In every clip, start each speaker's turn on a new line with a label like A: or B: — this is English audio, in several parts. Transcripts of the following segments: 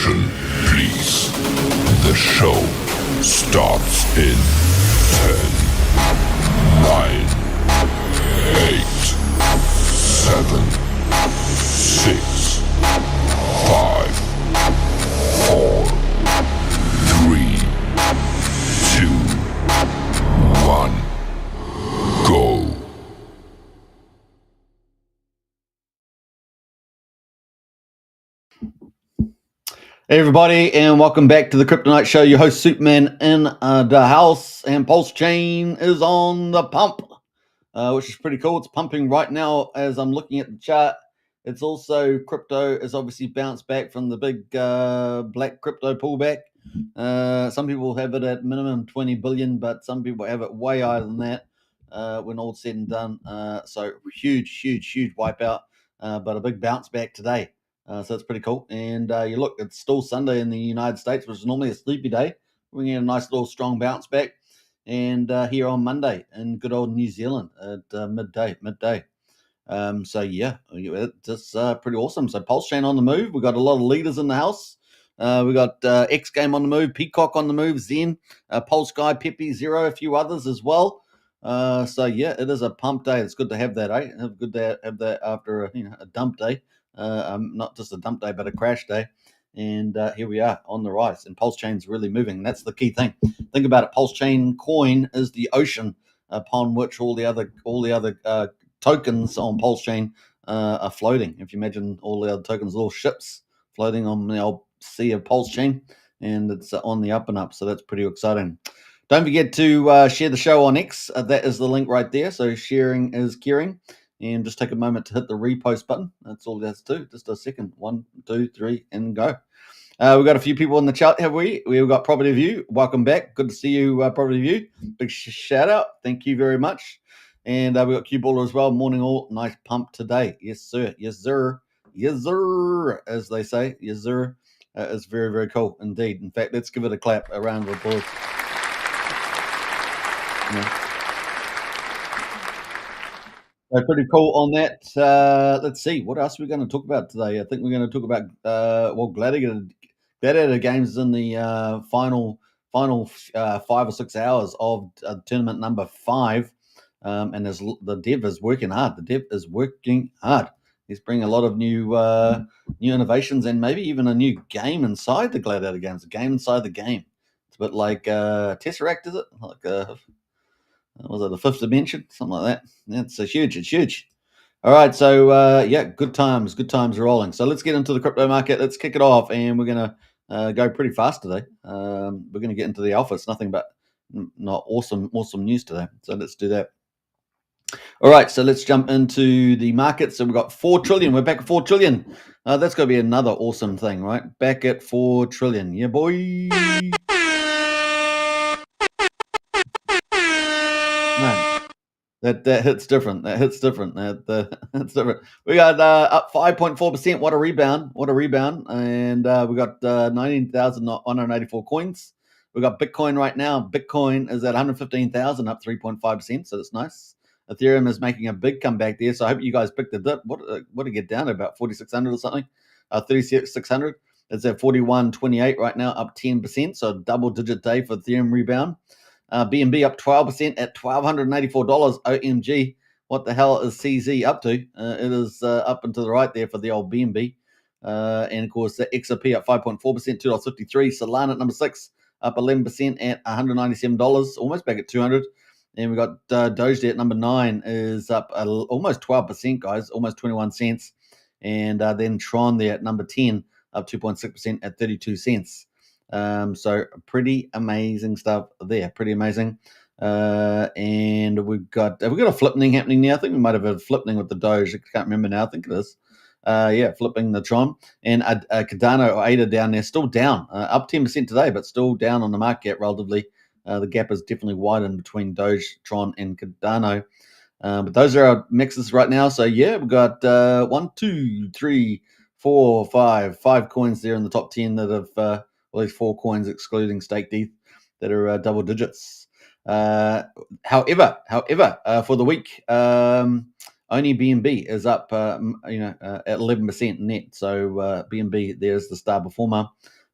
A: Attention, please. The show starts in 10, 9, 8, 7, 6, 5, 4, 3, 2, 1, go.
B: Hey everybody, and welcome back to the Kryptonite Show. Your host Superman in the house, and PulseChain is on the pump, which is pretty cool. It's pumping right now as I'm looking at the chart. It's also crypto is obviously bounced back from the big black crypto pullback. Some people have it at minimum 20 billion, but some people have it way higher than that when all's said and done. So huge wipeout, but a big bounce back today. So that's pretty cool. And you look, it's still Sunday in the United States, which is normally a sleepy day. We're getting a nice little strong bounce back. And here on Monday in good old New Zealand at midday. So yeah, it's pretty awesome. So PulseChain on the move. We got a lot of leaders in the house. We got XGame on the move, PCock on the move, Zen, PulseGuy, Pepe, Zero, a few others as well. So yeah, it is a pump day. It's good to have that, eh? Good to have that after a dump day. Not just a dump day, but a crash day. And here we are on the rise, and PulseChain's really moving. That's the key thing. Think about it. PulseChain coin is the ocean upon which all the other tokens on PulseChain are floating. If you imagine all the other tokens, little ships floating on the old sea of PulseChain, and it's on the up and up. So that's pretty exciting. Don't forget to share the show on X. That is the link right there. So sharing is caring. And just take a moment to hit the repost button. That's all that's to. Just a second. 1, 2, 3, and go. We've got a few people in the chat, have we? We've got Property View. Welcome back. Good to see you, Property View. Big shout out. Thank you very much. And we've got Q Baller as well. Morning all. Nice pump today. Yes, sir. Yes, sir. Yes, sir. As they say. Yes, sir. It's very, very cool indeed. In fact, let's give it a clap, a round of applause. Yeah. So pretty cool on that. Let's see, what else are we going to talk about today? I think we're going to talk about gladiator games in the final 5 or 6 hours of tournament number 5. And the dev is working hard. He's bringing a lot of new innovations and maybe even a new game inside the gladiator games. A game inside the game. It's a bit like Tesseract, is it? Like was it the fifth dimension, something like that? It's huge. All right, so yeah, good times are rolling. So let's get into the crypto market. Let's kick it off, and we're gonna go pretty fast today. We're gonna get into the alpha. It's nothing but not awesome news today. So let's do that. All right, so let's jump into the market. So we've got 4 trillion. We're back at 4 trillion. That's gonna be another awesome thing, right? Back at 4 trillion. Yeah, boy. Man, that hits different. That's different. We got up 5.4%. What a rebound! And we got 19,184 coins. We got Bitcoin right now. Bitcoin is at 115,000, up 3.5%. So that's nice. Ethereum is making a big comeback there. So I hope you guys picked the dip. What did it get down to, about 4,600 or something? 3,600. It's at 41.28 right now, up 10%. So a double-digit day for Ethereum rebound. BNB up 12% at $1,284. OMG, what the hell is CZ up to? It is up and to the right there for the old BNB. And of course, the XRP up 5.4%, $2.53. Solana at number 6, up 11% at $197, almost back at 200. And we got Doge at number 9 is up almost 12%, guys, almost 21 cents. And then Tron there at number 10, up 2.6% at 32 cents. So pretty amazing stuff there. Pretty amazing. And have we got a flipping happening now? I think we might have a flipping with the Doge. I can't remember now. I think it is. Yeah, flipping the Tron. And Cardano or ADA down there, still down, up 10% today, but still down on the market relatively. The gap is definitely widened between Doge, Tron, and Cardano. But those are our mixes right now. So yeah, we've got 1, 2, 3, 4, 5 coins there in the top 10 that have at least 4 coins excluding stake ETH that are double digits. However, for the week, only BNB is up, at 11% net. So BNB, there's the star performer,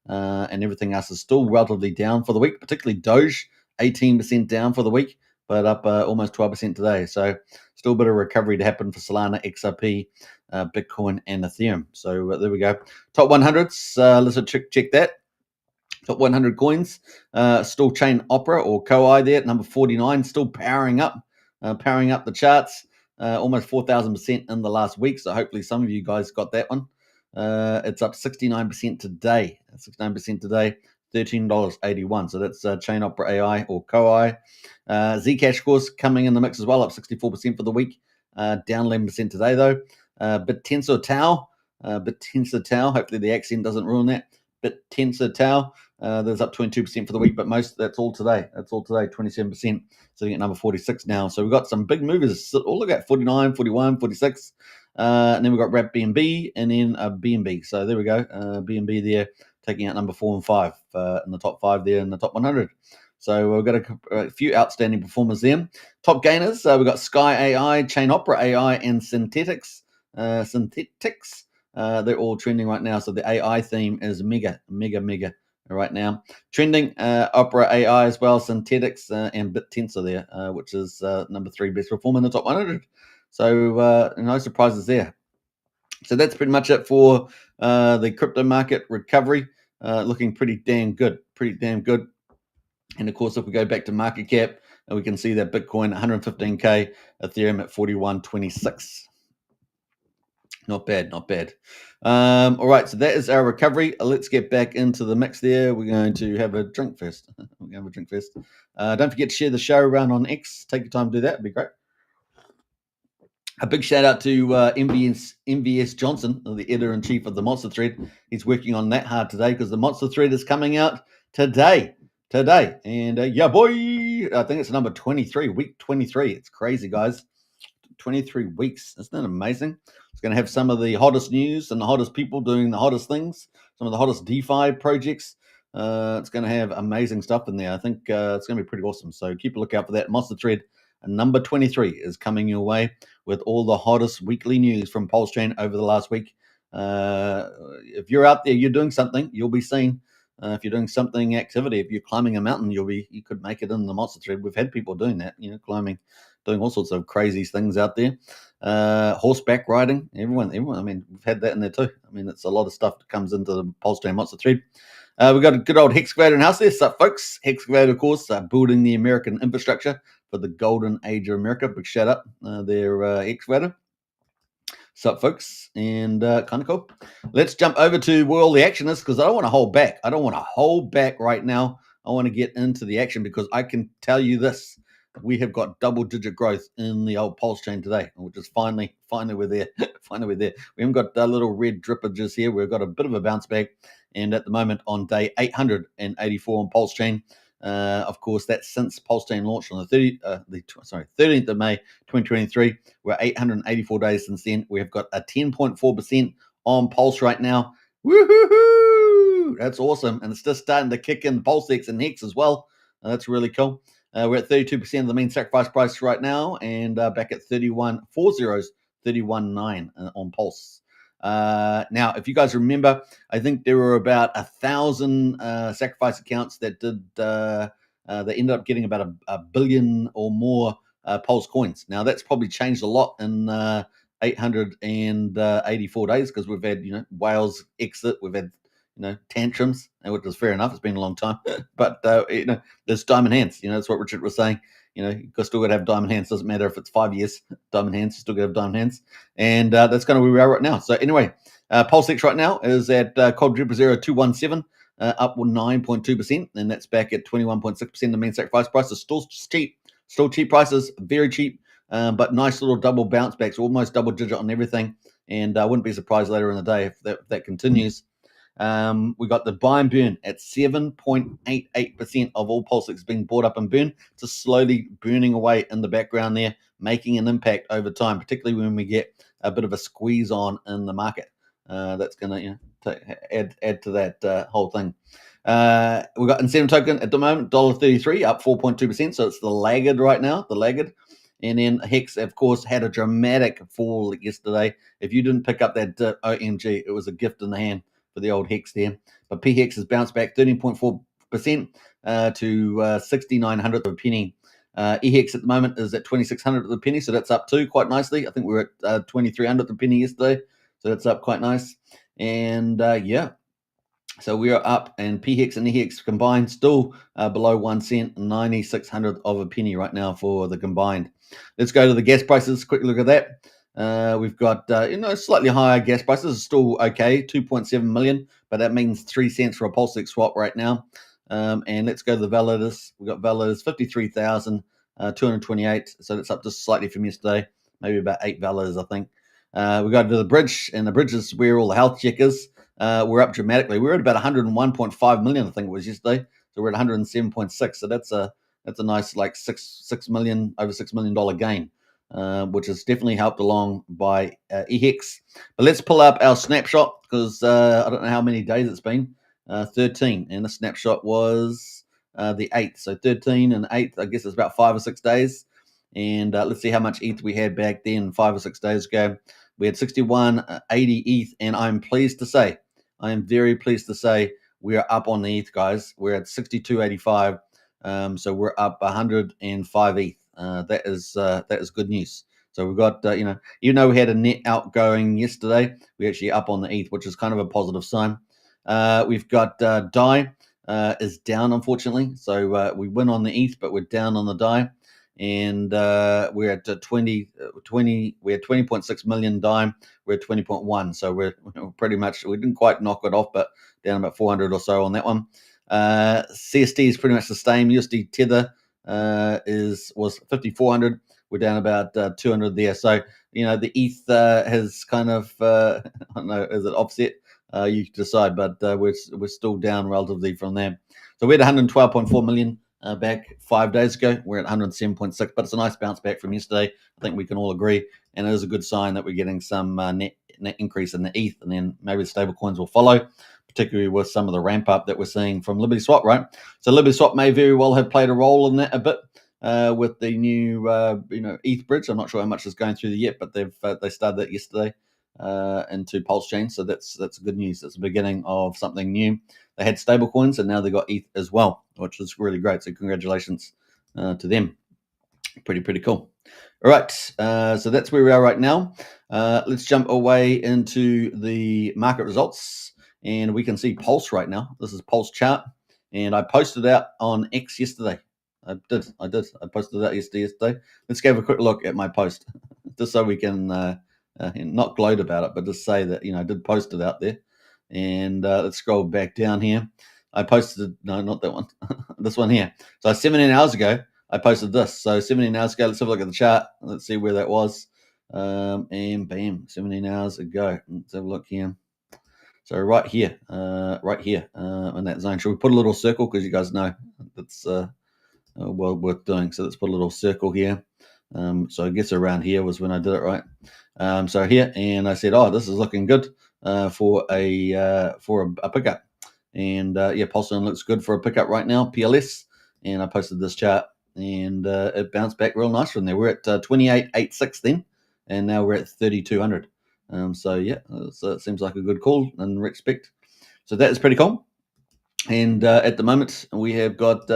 B: and everything else is still relatively down for the week, particularly Doge, 18% down for the week, but up almost 12% today. So still a bit of recovery to happen for Solana, XRP, Bitcoin, and Ethereum. So there we go. Top 100s, let's check that. Top 100 coins, still Chain Opera or Koi there at number 49, still powering up the charts, almost 4,000% in the last week. So hopefully some of you guys got that one. It's up 69% today. $13.81. So that's Chain Opera AI or Koi. Zcash, of course, coming in the mix as well, up 64% for the week, down 11% today though. BitTensor Tau, hopefully the accent doesn't ruin that. BitTensor Tau, there's up 22% for the week, but that's all today. 27%, sitting at number 46 now. So we've got some big movers. Oh, look at 49, 41, 46. And then we've got Wrap BNB and then BNB. So there we go. BNB there taking out number 4 and 5 in the top 5 there in the top 100. So we've got a few outstanding performers there. Top gainers, we've got Sky AI, Chain Opera AI, and Synthetics. They're all trending right now. So the AI theme is mega right now. Trending Opera AI as well, Synthetics and BitTensor there, which is number 3 best performer in the top 100. So no surprises there. So that's pretty much it for the crypto market recovery. Looking pretty damn good. And of course, if we go back to market cap, we can see that Bitcoin 115K, Ethereum at 41.26. Not bad. All right, so that is our recovery. Let's get back into the mix there. We're going to have a drink first. Don't forget to share the show around on X. Take your time to do that. It'd be great. A big shout out to MVS Johnson, the editor-in-chief of the Monster Thread. He's working on that hard today because the Monster Thread is coming out today. And yeah, boy, I think it's number 23, week 23. It's crazy, guys. 23 weeks. Isn't that amazing? It's going to have some of the hottest news and the hottest people doing the hottest things, some of the hottest DeFi projects. It's going to have amazing stuff in there. I think it's going to be pretty awesome. So keep a lookout for that. Monster Thread number 23 is coming your way with all the hottest weekly news from PulseChain over the last week. If you're out there, you're doing something, you'll be seen. If you're doing something activity, if you're climbing a mountain, you could make it in the Monster Thread. We've had people doing that, climbing, doing all sorts of crazy things out there. Horseback riding, everyone. I mean, we've had that in there too. I mean, it's a lot of stuff that comes into the PulseChain Monster Thread. We've got a good old Hexcavator in house there. Sup, folks? Hexcavator, of course, building the American infrastructure for the golden age of America. Big shout out there, Hexcavator. Sup, folks? And kind of cool. Let's jump over to where all the action is because I don't want to hold back. Right now. I want to get into the action because I can tell you this. We have got double-digit growth in the old PulseChain today, which is finally we're there. We haven't got little red drippages here. We've got a bit of a bounce back, and at the moment on day 884 on PulseChain. Of course, that's since PulseChain launched on the 13th of May 2023. We're 884 days since then. We have got a 10.4% on Pulse right now. Woohoo! That's awesome, and it's just starting to kick in PulseX and Hex as well. That's really cool. We're at 32% of the mean sacrifice price right now, and back at 31.9 on Pulse. Now, if you guys remember, I think there were about 1,000 sacrifice accounts that did. They ended up getting about a billion or more Pulse coins. Now, that's probably changed a lot in 884 days because we've had whales exit, we've had tantrums, which is fair enough. It's been a long time, but there's diamond hands. That's what Richard was saying. You still got to have diamond hands. Doesn't matter if it's 5 years. Diamond hands, you still got to have diamond hands, and that's kind of where we are right now. So anyway, PulseX right now is at Quadruple 0217, up 9.2%, and that's back at 21.6%. The mean sacrifice price is still cheap. Still cheap prices, very cheap, but nice little double bounce backs, almost double digit on everything. And I wouldn't be surprised later in the day if that continues. We got the buy and burn at 7.88% of all PulseX being bought up and burned, just slowly burning away in the background there, making an impact over time, particularly when we get a bit of a squeeze on in the market. That's going to add to that whole thing. We've got Incentive token at the moment, $1.33, up 4.2%. So it's the laggard right now, And then Hex, of course, had a dramatic fall yesterday. If you didn't pick up that dip, OMG, it was a gift in the hand for the old Hex there. But PHEX has bounced back 13.4% to 6,900 of a penny. EHEX at the moment is at 2,600 of the penny, so that's up too quite nicely. I think we were at 2,300 of the penny yesterday, so that's up quite nice. And yeah, so we are up, and PHEX and EHEX combined still below 1 cent, 9,600 of a penny right now for the combined. Let's go to the gas prices. Quick look at that. We've got slightly higher gas prices, still okay, 2.7 million, but that means 3 cents for a PulseX swap right now. And let's go to the validators. We've got validators 53,228, so that's up just slightly from yesterday, maybe about 8 validators, I think. We go to the bridge, and the bridge is where all the health check is. We're up dramatically. We're at about 101.5 million, I think it was yesterday. So we're at 107.6. So that's a nice like over $6 million gain, which has definitely helped along by EHEX. But let's pull up our snapshot, because I don't know how many days it's been. 13, and the snapshot was the 8th. So 13 and 8th, I guess it's about 5 or 6 days. And let's see how much ETH we had back then 5 or 6 days ago. We had 61.80 ETH, and I'm pleased to say, I am very pleased to say, we are up on the ETH, guys. We're at 62.85, so we're up 105 ETH. That is good news. So we've got even though we had a net outgoing yesterday, we're actually up on the ETH, which is kind of a positive sign. We've got DAI is down, unfortunately. So we win on the ETH, but we're down on the DAI. And we're at 20.6 million DAI. We're at 20.1, so we're pretty much, we didn't quite knock it off, but down about 400 or so on that one. CST is pretty much the same. USD Tether was 5,400. We're down about 200 there. So the ETH has kind of I don't know, is it offset? You decide, but we're still down relatively from there. So we had 112.4 million. Back 5 days ago. We're at 107.6, but it's a nice bounce back from yesterday. I think we can all agree, and it is a good sign that we're getting some net increase in the ETH, and then maybe the stable coins will follow, particularly with some of the ramp up that we're seeing from Liberty Swap, right? So Liberty Swap may very well have played a role in that a bit with the new ETH bridge. I'm not sure how much is going through there yet, but they started that yesterday into PulseChain, so that's good news. It's the beginning of something new. They had stable coins, and now they got ETH as well, which is really great. So congratulations to them. Pretty cool. All right, so that's where we are right now. Let's jump away into the market results, and we can see Pulse right now. This is Pulse chart, and I posted out on X yesterday. I did. I posted it out yesterday. Let's give a quick look at my post, just so we can not gloat about it, but just say that I did post it out there. And let's scroll back down here. I posted, no, not that one, this one here. So 17 hours ago, I posted this. So 17 hours ago, let's have a look at the chart. Let's see where that was. And bam, 17 hours ago. Let's have a look here. So right here in that zone. Should we put a little circle, because you guys know that's well worth doing. So let's put a little circle here. So I guess around here was when I did it, right? So here, and I said, oh, this is looking good for a pickup. And yeah, PulseChain looks good for a pickup right now, PLS. And I posted this chart, and it bounced back real nice from there. We're at 28.86 then, and now we're at 3,200. So yeah, it seems like a good call in respect. So that is pretty cool. And at the moment, we have got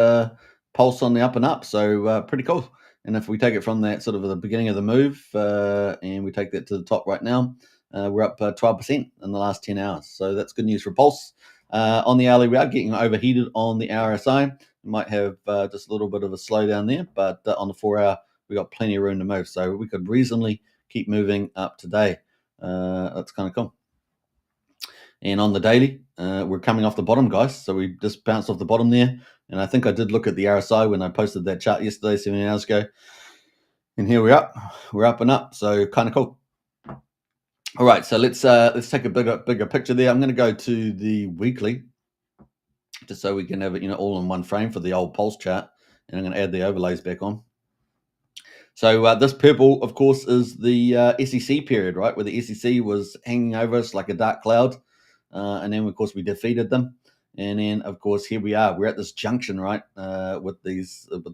B: Pulse on the up and up, so pretty cool. And if we take it from that sort of the beginning of the move, and we take that to the top right now, we're up 12% in the last 10 hours. So that's good news for Pulse. On the hourly, we are getting overheated on the RSI. We might have just a little bit of a slowdown there, but on the 4 hour, we got plenty of room to move. So we could reasonably keep moving up today. That's kind of cool. And on the daily, we're coming off the bottom, guys. So we just bounced off the bottom there. And I think I did look at the RSI when I posted that chart yesterday, 7 hours ago. And here we're up. We're up and up. So kind of cool. All right, so let's take a bigger picture there. I'm going to go to the weekly, just so we can have it all in one frame for the old Pulse chart. And I'm going to add the overlays back on. So this purple, of course, is the SEC period, right, where the SEC was hanging over us like a dark cloud. And then, of course, we defeated them. And then, of course, here we are. We're at this junction, right, with the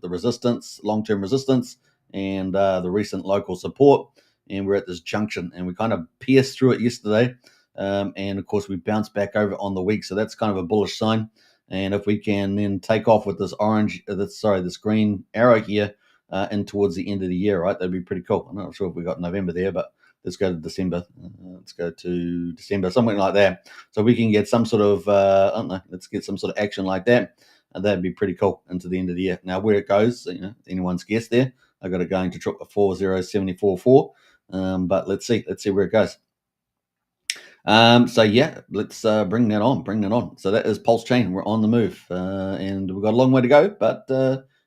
B: resistance, long-term resistance, and the recent local support. And we're at this junction, and we kind of pierced through it yesterday. And of course, we bounced back over on the week, so that's kind of a bullish sign. And if we can then take off with this this green arrow here in towards the end of the year, right, that'd be pretty cool. I'm not sure if we got November there, but let's go to December. Let's go to December, something like that. So we can get some sort of, I don't know, let's get some sort of action like that. That'd be pretty cool into the end of the year. Now, where it goes, anyone's guess there. I got it going to 40744. But let's see where it goes. So yeah, let's bring that on. So that is PulseChain. We're on the move, and we've got a long way to go, but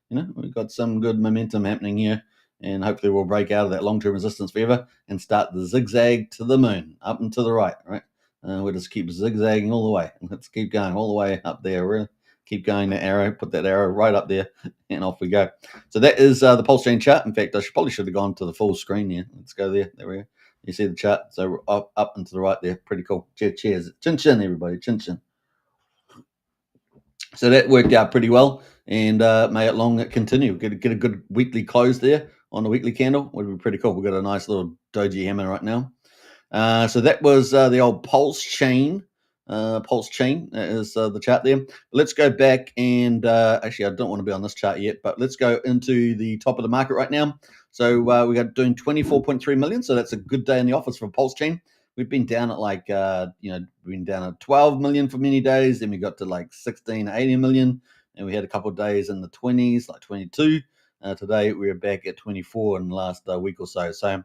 B: we've got some good momentum happening here, and hopefully we'll break out of that long-term resistance forever and start the zigzag to the moon, up and to the right. We'll just keep zigzagging all the way. Let's keep going all the way up there. We're keep going the arrow, put that arrow right up there, and off we go. So that is the PulseChain chart. In fact, I probably should have gone to the full screen here. Let's go there. There we go. You see the chart? So we're up and to the right there. Pretty cool. Cheers. Chin chin, everybody. Chin chin. So that worked out pretty well, and may it long continue. Get a good weekly close there on the weekly candle. Would be pretty cool. We've got a nice little doji hammer right now. So that was the old PulseChain. PulseChain is the chart there. Let's go back and actually, I don't want to be on this chart yet, but let's go into the top of the market right now. So we got doing 24.3 million. So that's a good day in the office for PulseChain. We've been down at like, been down at 12 million for many days. Then we got to like 16, 18 million. And we had a couple of days in the 20s, like 22. Today, we're back at 24 in the last week or so. So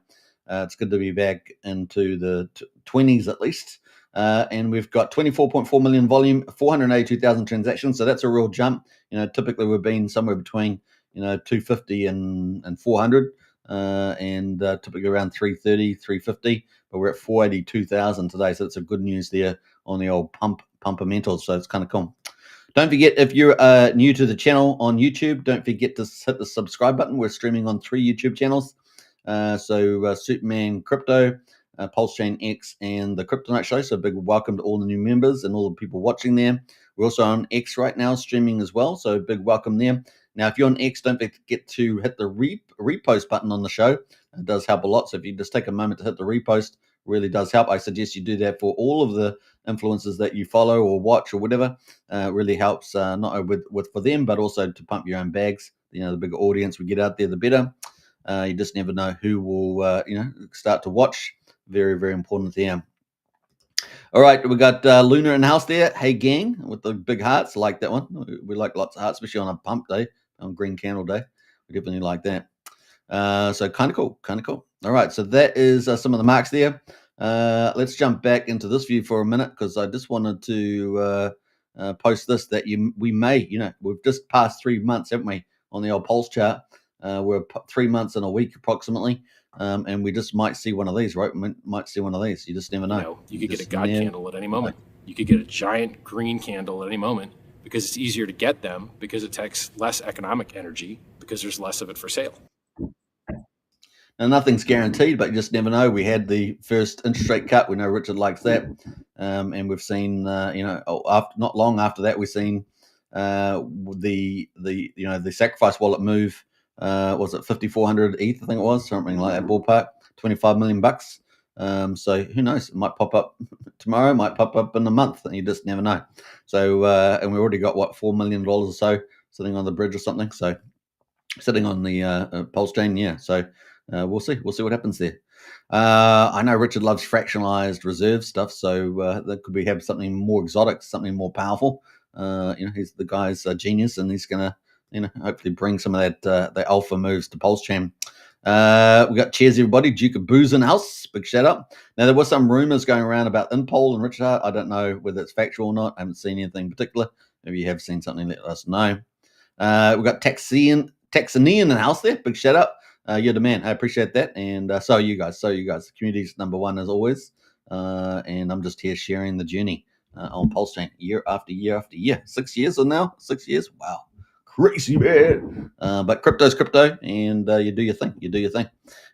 B: it's good to be back into the 20s at least. And we've got 24.4 million volume, 482,000 transactions. So that's a real jump. Typically we've been somewhere between, 250 and 400, and typically around 330, 350, but we're at 482,000 today. So that's a good news there on the old pumpermentals. So it's kind of cool. Don't forget, if you're new to the channel on YouTube, don't forget to hit the subscribe button. We're streaming on 3 YouTube channels. So Superman Crypto, PulseChain X, and the Kryptonite Show. So a big welcome to all the new members and all the people watching there. We're also on X right now, streaming as well. So a big welcome there. Now, if you're on X, don't forget to hit the repost button on the show. It does help a lot. So if you just take a moment to hit the repost, really does help. I suggest you do that for all of the influencers that you follow or watch or whatever. It really helps not only for them, but also to pump your own bags. The bigger audience we get out there, the better. You just never know who will, start to watch. Very, very important there. All right, we got Luna in the house there. Hey, gang, with the big hearts. I like that one. We like lots of hearts, especially on a pump day, on green candle day. We definitely like that. So kind of cool. All right, so that is some of the marks there. Let's jump back into this view for a minute, because I just wanted to post this, that we may, we've just passed 3 months, haven't we, on the old pulse chart. We're 3 months in a week approximately, and we just might see one of these, right? We might see one of these. You just never know.
C: You could get a God candle at any moment. You could get a giant green candle at any moment, because it's easier to get them, because it takes less economic energy, because there's less of it for sale.
B: Now, nothing's guaranteed, but you just never know. We had the first interest rate cut. We know Richard likes that, and we've seen, after not long after that, we've seen the sacrifice wallet move. Was it 5,400 ETH? I think it was something like that ballpark. 25 million bucks. So who knows? It might pop up tomorrow. Might pop up in a month, and you just never know. So and we already got $4 million or so sitting on the bridge or something. So sitting on the PulseChain, yeah. So we'll see. We'll see what happens there. I know Richard loves fractionalized reserve stuff, so that could have something more exotic, something more powerful. He's the guy's a genius, and he's gonna, hopefully bring some of that the alpha moves to PulseChain. We got cheers everybody. Duke of Booze in house. Big shout out. Now there was some rumors going around about Inpol and Richard Hart. I don't know whether it's factual or not. I haven't seen anything in particular. Maybe you have seen something, let us know. We got Texanian in the house there. Big shout out. You're the man. I appreciate that. And so are you guys. The community's number one as always. And I'm just here sharing the journey on PulseChain year after year after year. 6 years or now? 6 years? Wow. Crazy, man. But crypto's crypto, and you do your thing.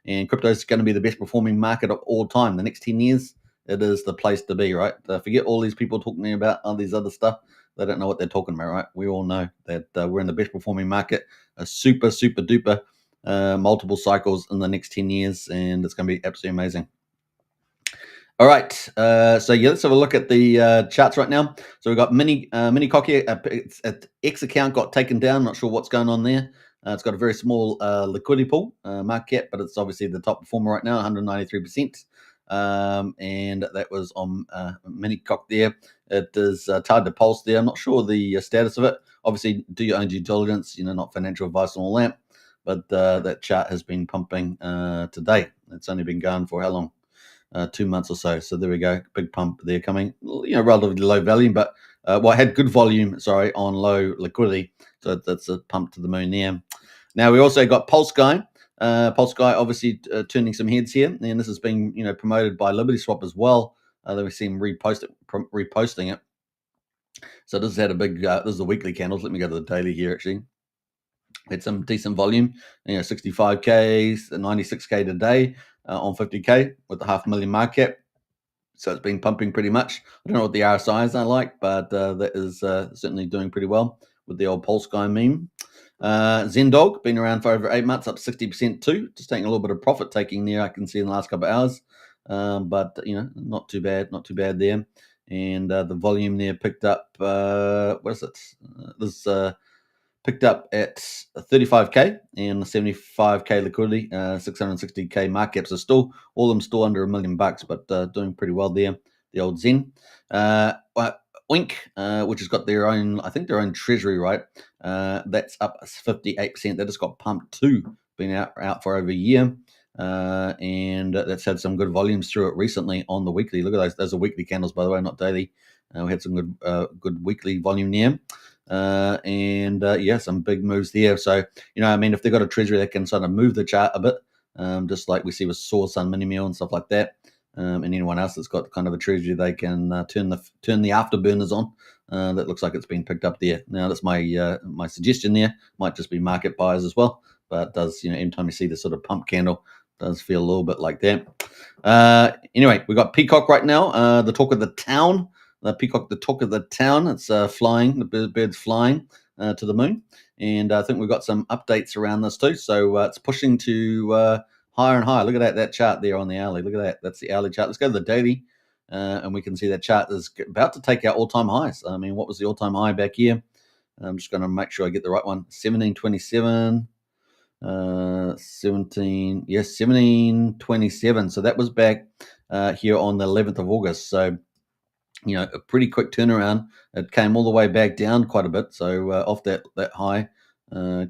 B: And crypto's going to be the best performing market of all time. The next 10 years, it is the place to be, right? Forget all these people talking about all these other stuff. They don't know what they're talking about, right? We all know that we're in the best performing market, a super, super duper multiple cycles in the next 10 years, and it's going to be absolutely amazing. All right, so yeah, let's have a look at the charts right now. So we've got PCock here. Its X account got taken down. Not sure what's going on there. It's got a very small liquidity pool market cap, but it's obviously the top performer right now, 193%. And that was on PCock there. It is tied to Pulse there. I'm not sure the status of it. Obviously, do your own due diligence. Not financial advice and all that. But that chart has been pumping today. It's only been going for how long? 2 months or so. So there we go. Big pump there coming. Relatively low volume, but had good volume. Sorry, on low liquidity. So that's a pump to the moon there. Now we also got PulseGuy. PulseGuy obviously turning some heads here, and this has been promoted by Liberty Swap as well. That we see him reposting it. So this has had a big. This is the weekly candles. Let me go to the daily here actually. Had some decent volume, 65K, 96K today on 50K with the 500,000 market cap. So it's been pumping pretty much. I don't know what the RSIs are like, but that is certainly doing pretty well with the old PulseGuy meme. Zendog, been around for over 8 months, up 60% too. Just taking a little bit of profit taking there, I can see in the last couple of hours. But, not too bad there. And the volume there picked up, what is it? This picked up at 35K and 75K liquidity, 660K market caps. So still, all of them still under $1 million, but doing pretty well there. The old Zen. Oink, which has got their own, I think their own treasury, right? That's up 58%. That just got pumped too. Been out for over a year. And that's had some good volumes through it recently on the weekly. Look at those. Those are weekly candles, by the way, not daily. We had some good weekly volume there. Some big moves there. So, if they've got a treasury that can sort of move the chart a bit, just like we see with Source and Mini-Meal and stuff like that. And anyone else that's got kind of a treasury, they can turn the afterburners on. That looks like it's been picked up there. Now, that's my suggestion there. Might just be market buyers as well. But it does, anytime you see this sort of pump candle, does feel a little bit like that. Anyway, we got PCock right now, the talk of the town. The PCock, the talk of the town. It's flying, the bird's flying to the moon. And I think we've got some updates around this too. So it's pushing to higher and higher. Look at that chart there on the hourly. Look at that. That's the hourly chart. Let's go to the daily. And we can see that chart is about to take out all-time highs. I mean, what was the all-time high back here? I'm just going to make sure I get the right one. 1727. 1727. So that was back here on the 11th of August. So, a pretty quick turnaround. It came all the way back down quite a bit. So off that high,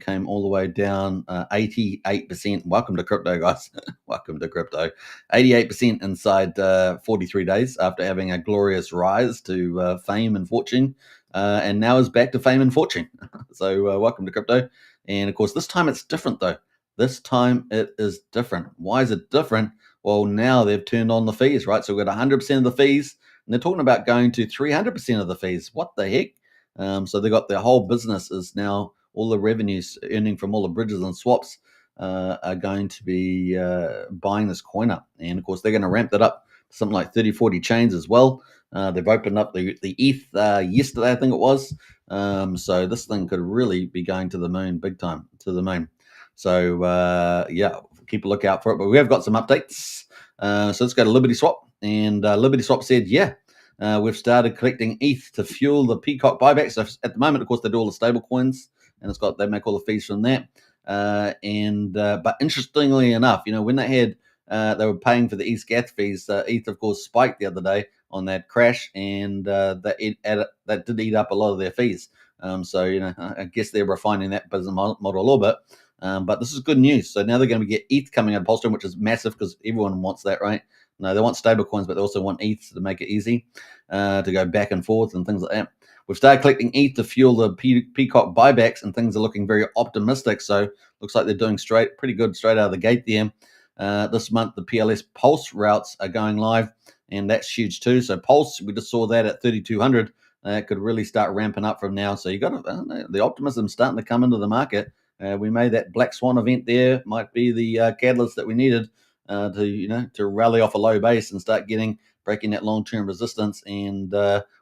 B: came all the way down 88%. Welcome to crypto, guys. Welcome to crypto. 88% inside 43 days after having a glorious rise to fame and fortune. And now is back to fame and fortune. So welcome to crypto. And, of course, this time it's different, though. This time it is different. Why is it different? Well, now they've turned on the fees, right? So we've got 100% of the fees. And they're talking about going to 300% of the fees. What the heck? So they got their whole business is now all the revenues earning from all the bridges and swaps are going to be buying this coin up. And, of course, they're going to ramp that up to something like 30, 40 chains as well. They've opened up the ETH yesterday, I think it was. So this thing could really be going to the moon big time, to the moon. So, keep a lookout for it. But we have got some updates. So let's go to Liberty Swap. And Liberty Swap said, we've started collecting ETH to fuel the PCock buyback. So at the moment, of course, they do all the stable coins, and they make all the fees from that. But interestingly enough, when they were paying for the ETH gas fees, ETH, of course, spiked the other day on that crash, and that did eat up a lot of their fees. I guess they're refining that business model a little bit. But this is good news. So now they're going to get ETH coming out of PulseChain, which is massive because everyone wants that, right? No, they want stable coins, but they also want ETH to make it easy to go back and forth and things like that. We've started collecting ETH to fuel the PCock buybacks, and things are looking very optimistic. So looks like they're doing pretty good straight out of the gate there. This month, the PLS Pulse routes are going live, and that's huge too. So Pulse, we just saw that at 3,200. Could really start ramping up from now. So you got the optimism starting to come into the market. We made that Black Swan event there. Might be the catalyst that we needed to rally off a low base and start breaking that long-term resistance, and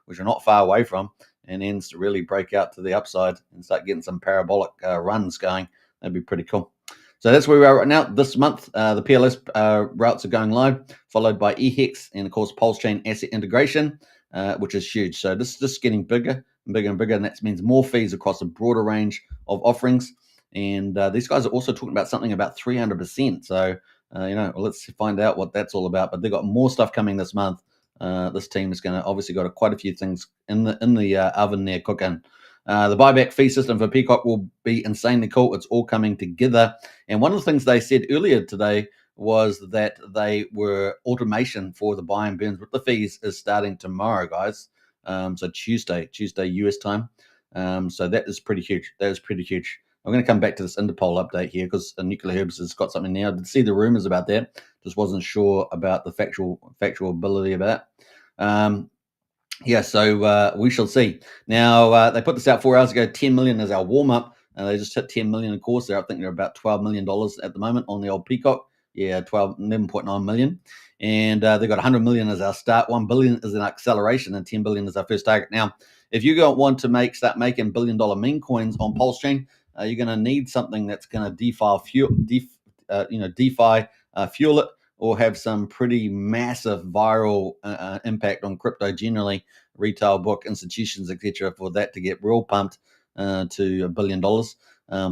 B: which we're not far away from, and then to really break out to the upside and start getting some parabolic runs going. That'd be pretty cool. So that's where we are right now. This month, the PLS routes are going live, followed by eHex and, of course, PulseChain asset integration, which is huge. So this is just getting bigger and bigger and bigger, and that means more fees across a broader range of offerings. And these guys are also talking about something about 300%. So, let's find out what that's all about. But they've got more stuff coming this month. This team is going to obviously got quite a few things in the oven there cooking. The buyback fee system for PCock will be insanely cool. It's all coming together. And one of the things they said earlier today was that they were automation for the buy and burns with the fees is starting tomorrow, guys. So Tuesday US time. So that is pretty huge. That is pretty huge. I'm going to come back to this Interpol update here because Nuclear Herbs has got something now. I did see the rumors about that. Just wasn't sure about the factual ability of that. So we shall see. Now, they put this out 4 hours ago. 10 million is our warm-up. They just hit 10 million, of course. I think they're about $12 million at the moment on the old PCock. Yeah, 11.9 million. And they've got 100 million as our start. 1 billion is an acceleration, and 10 billion is our first target. Now, if you want to start making billion-dollar meme coins on PulseChain, you're going to need something that's going to DeFi fuel it, or have some pretty massive viral impact on crypto generally, retail book, institutions, etc., for that to get real pumped to $1 billion.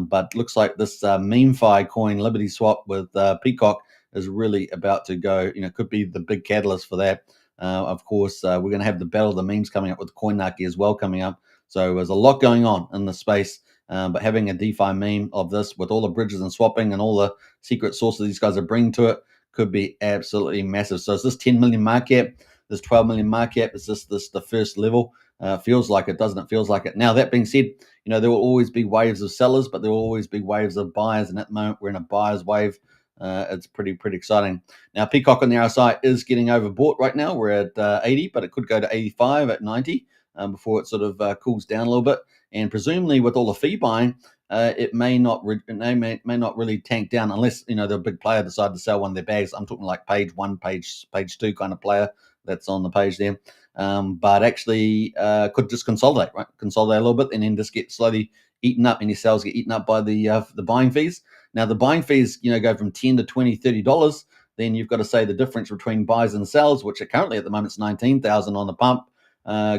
B: But looks like this MemeFi coin, Liberty Swap with PCock, is really about to go, could be the big catalyst for that. Of course, we're going to have the Battle of the Memes coming up with CoinNaki as well coming up. So there's a lot going on in the space. But having a DeFi meme of this with all the bridges and swapping and all the secret sources these guys are bringing to it could be absolutely massive. So is this 10 million market cap? This 12 million market cap? Is this the first level? Feels like it, doesn't it? Feels like it. Now, that being said, there will always be waves of sellers, but there will always be waves of buyers. And at the moment, we're in a buyer's wave. It's pretty exciting. Now, PCock on the RSI is getting overbought right now. We're at 80, but it could go to 85 at 90 before it sort of cools down a little bit. And presumably, with all the fee buying, it may not really tank down unless the big player decide to sell one of their bags. I'm talking like page 1, page 2 kind of player that's on the page there. But actually could just consolidate a little bit, and then just get slowly eaten up, and your sales get eaten up by the buying fees. Now the buying fees go from $10 to $20, $30. Then you've got to say the difference between buys and sells, which are currently at the moment is 19,000 on the pump.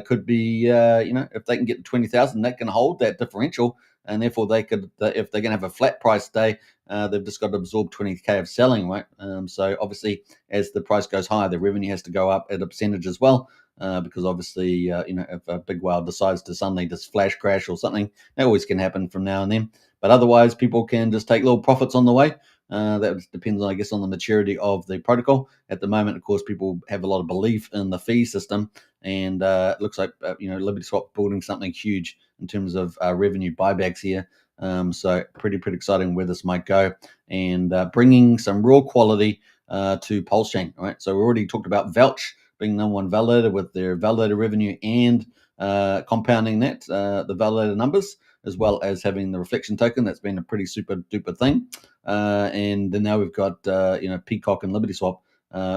B: Could be if they can get to 20,000, that can hold that differential, and therefore they could, if they're going to have a flat price day, they've just got to absorb 20k of selling, right? So obviously, as the price goes higher, the revenue has to go up at a percentage as well, because obviously, if a big whale decides to suddenly just flash crash or something, that always can happen from now and then. But otherwise, people can just take little profits on the way. That depends, I guess, on the maturity of the protocol. At the moment, of course, people have a lot of belief in the fee system, and it looks like Liberty Swap building something huge in terms of revenue buybacks here. So pretty exciting where this might go, and bringing some real quality to PulseChain. Right. So we already talked about Vouch being number one validator with their validator revenue and compounding that the validator numbers, as well as having the reflection token. That's been a pretty super duper thing. And then now we've got PCock and Liberty Swap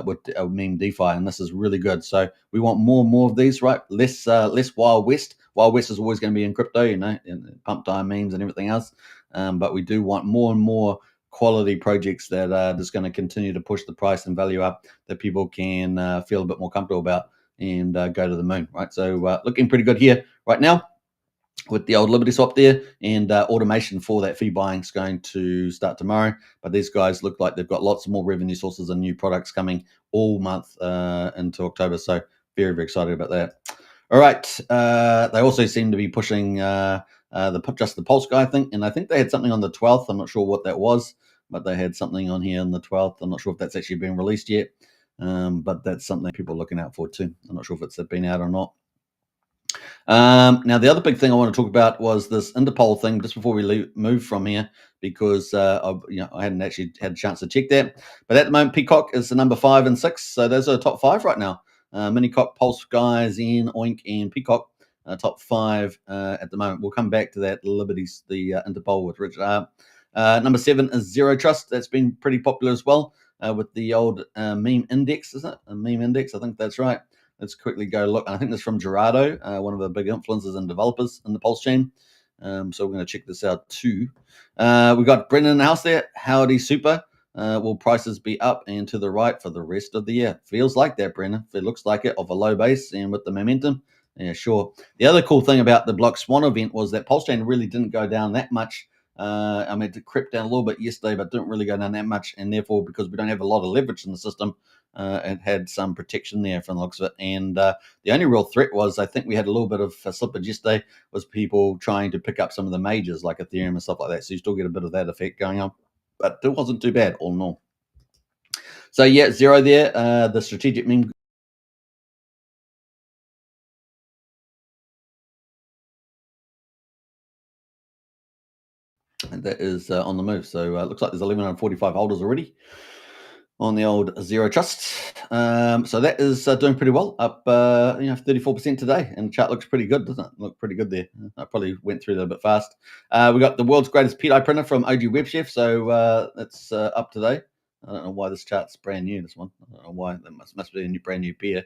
B: with meme DeFi, and this is really good. So we want more and more of these, right? Less Wild West. Wild West is always going to be in crypto, and pump time memes and everything else. But we do want more and more quality projects that are just going to continue to push the price and value up, that people can feel a bit more comfortable about and go to the moon, right? So looking pretty good here right now with the old Liberty Swap there, and automation for that fee buying is going to start tomorrow. But these guys look like they've got lots more revenue sources and new products coming all month into October. So very excited about that. All right. They also seem to be pushing just the PulseGuy thing, and I think they had something on the 12th. I'm not sure what that was, but they had something on here on the 12th. I'm not sure if that's actually been released yet, but that's something people are looking out for too. I'm not sure if it's been out or not. Now, the other big thing I want to talk about was this Interpol thing just before we move from here, because I hadn't actually had a chance to check that. But at the moment, PCock is the number 5 and 6, so those are the top 5 right now. Minicock, PulseGuy, Zen, Oink, and PCock, top 5 at the moment. We'll come back to that Liberty's the Interpol with Richard. Number 7 is Zero Trust. That's been pretty popular as well with the old meme index, isn't it? A meme index, I think that's right. Let's quickly go look. I think this is from Gerardo, one of the big influencers and developers in the PulseChain. So we're going to check this out too. We got Brendan in the house there. Howdy, super. Will prices be up and to the right for the rest of the year? Feels like that, Brendan. It looks like it, off a low base and with the momentum. Yeah, sure. The other cool thing about the Block Swan event was that PulseChain really didn't go down that much. I mean, it crept down a little bit yesterday, but didn't really go down that much. And therefore, because we don't have a lot of leverage in the system, it had some protection there from the looks of it. And the only real threat was, I think we had a little bit of slippage yesterday, was people trying to pick up some of the majors like Ethereum and stuff like that. So you still get a bit of that effect going on. But it wasn't too bad, all in all. So, yeah, zero there. The strategic meme. And that is on the move. So, it looks like there's 1,145 holders already on the old Zero Trust. So that is doing pretty well, up 34% today, and the chart looks pretty good, doesn't it? Look pretty good there. I probably went through that a bit fast. We got the world's greatest PDI printer from OG WebChef, so that's up today. I don't know why this chart's brand new. This one, I don't know why. That must be a brand new pair.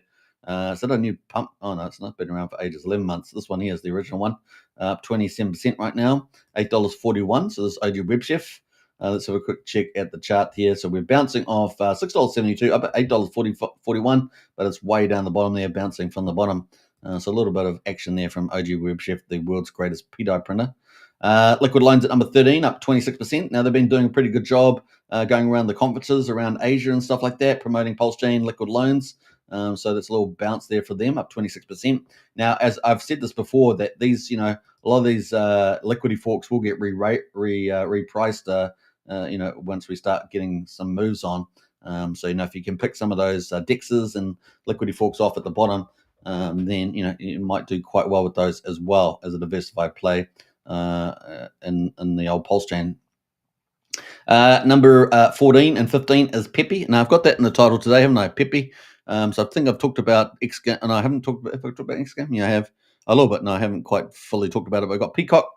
B: Is that a new pump? Oh no, it's not been around for ages. 11 months. This one here is the original one, up 27% right now. $8.41. So this is OG WebChef. Let's have a quick check at the chart here. So we're bouncing off $6.72 up at $8.41, but it's way down the bottom there, bouncing from the bottom. So a little bit of action there from OG WebChef, the world's greatest PDI printer. Liquid Loans at number 13, up 26%. Now they've been doing a pretty good job going around the conferences around Asia and stuff like that, promoting PulseChain Liquid Loans. So that's a little bounce there for them, up 26%. Now, as I've said this before, that these, a lot of these liquidity forks will get repriced. Once we start getting some moves on. So, if you can pick some of those DEXs and liquidity forks off at the bottom, then, you might do quite well with those as well as a diversified play in the old PulseChain. Number 14 and 15 is Pepe. Now, I've got that in the title today, haven't I? Pepe. So I think I've talked about XGame, and I haven't talked about, if I talked about XGame, yeah, I have a little bit, and I haven't quite fully talked about it, but I've got PCock,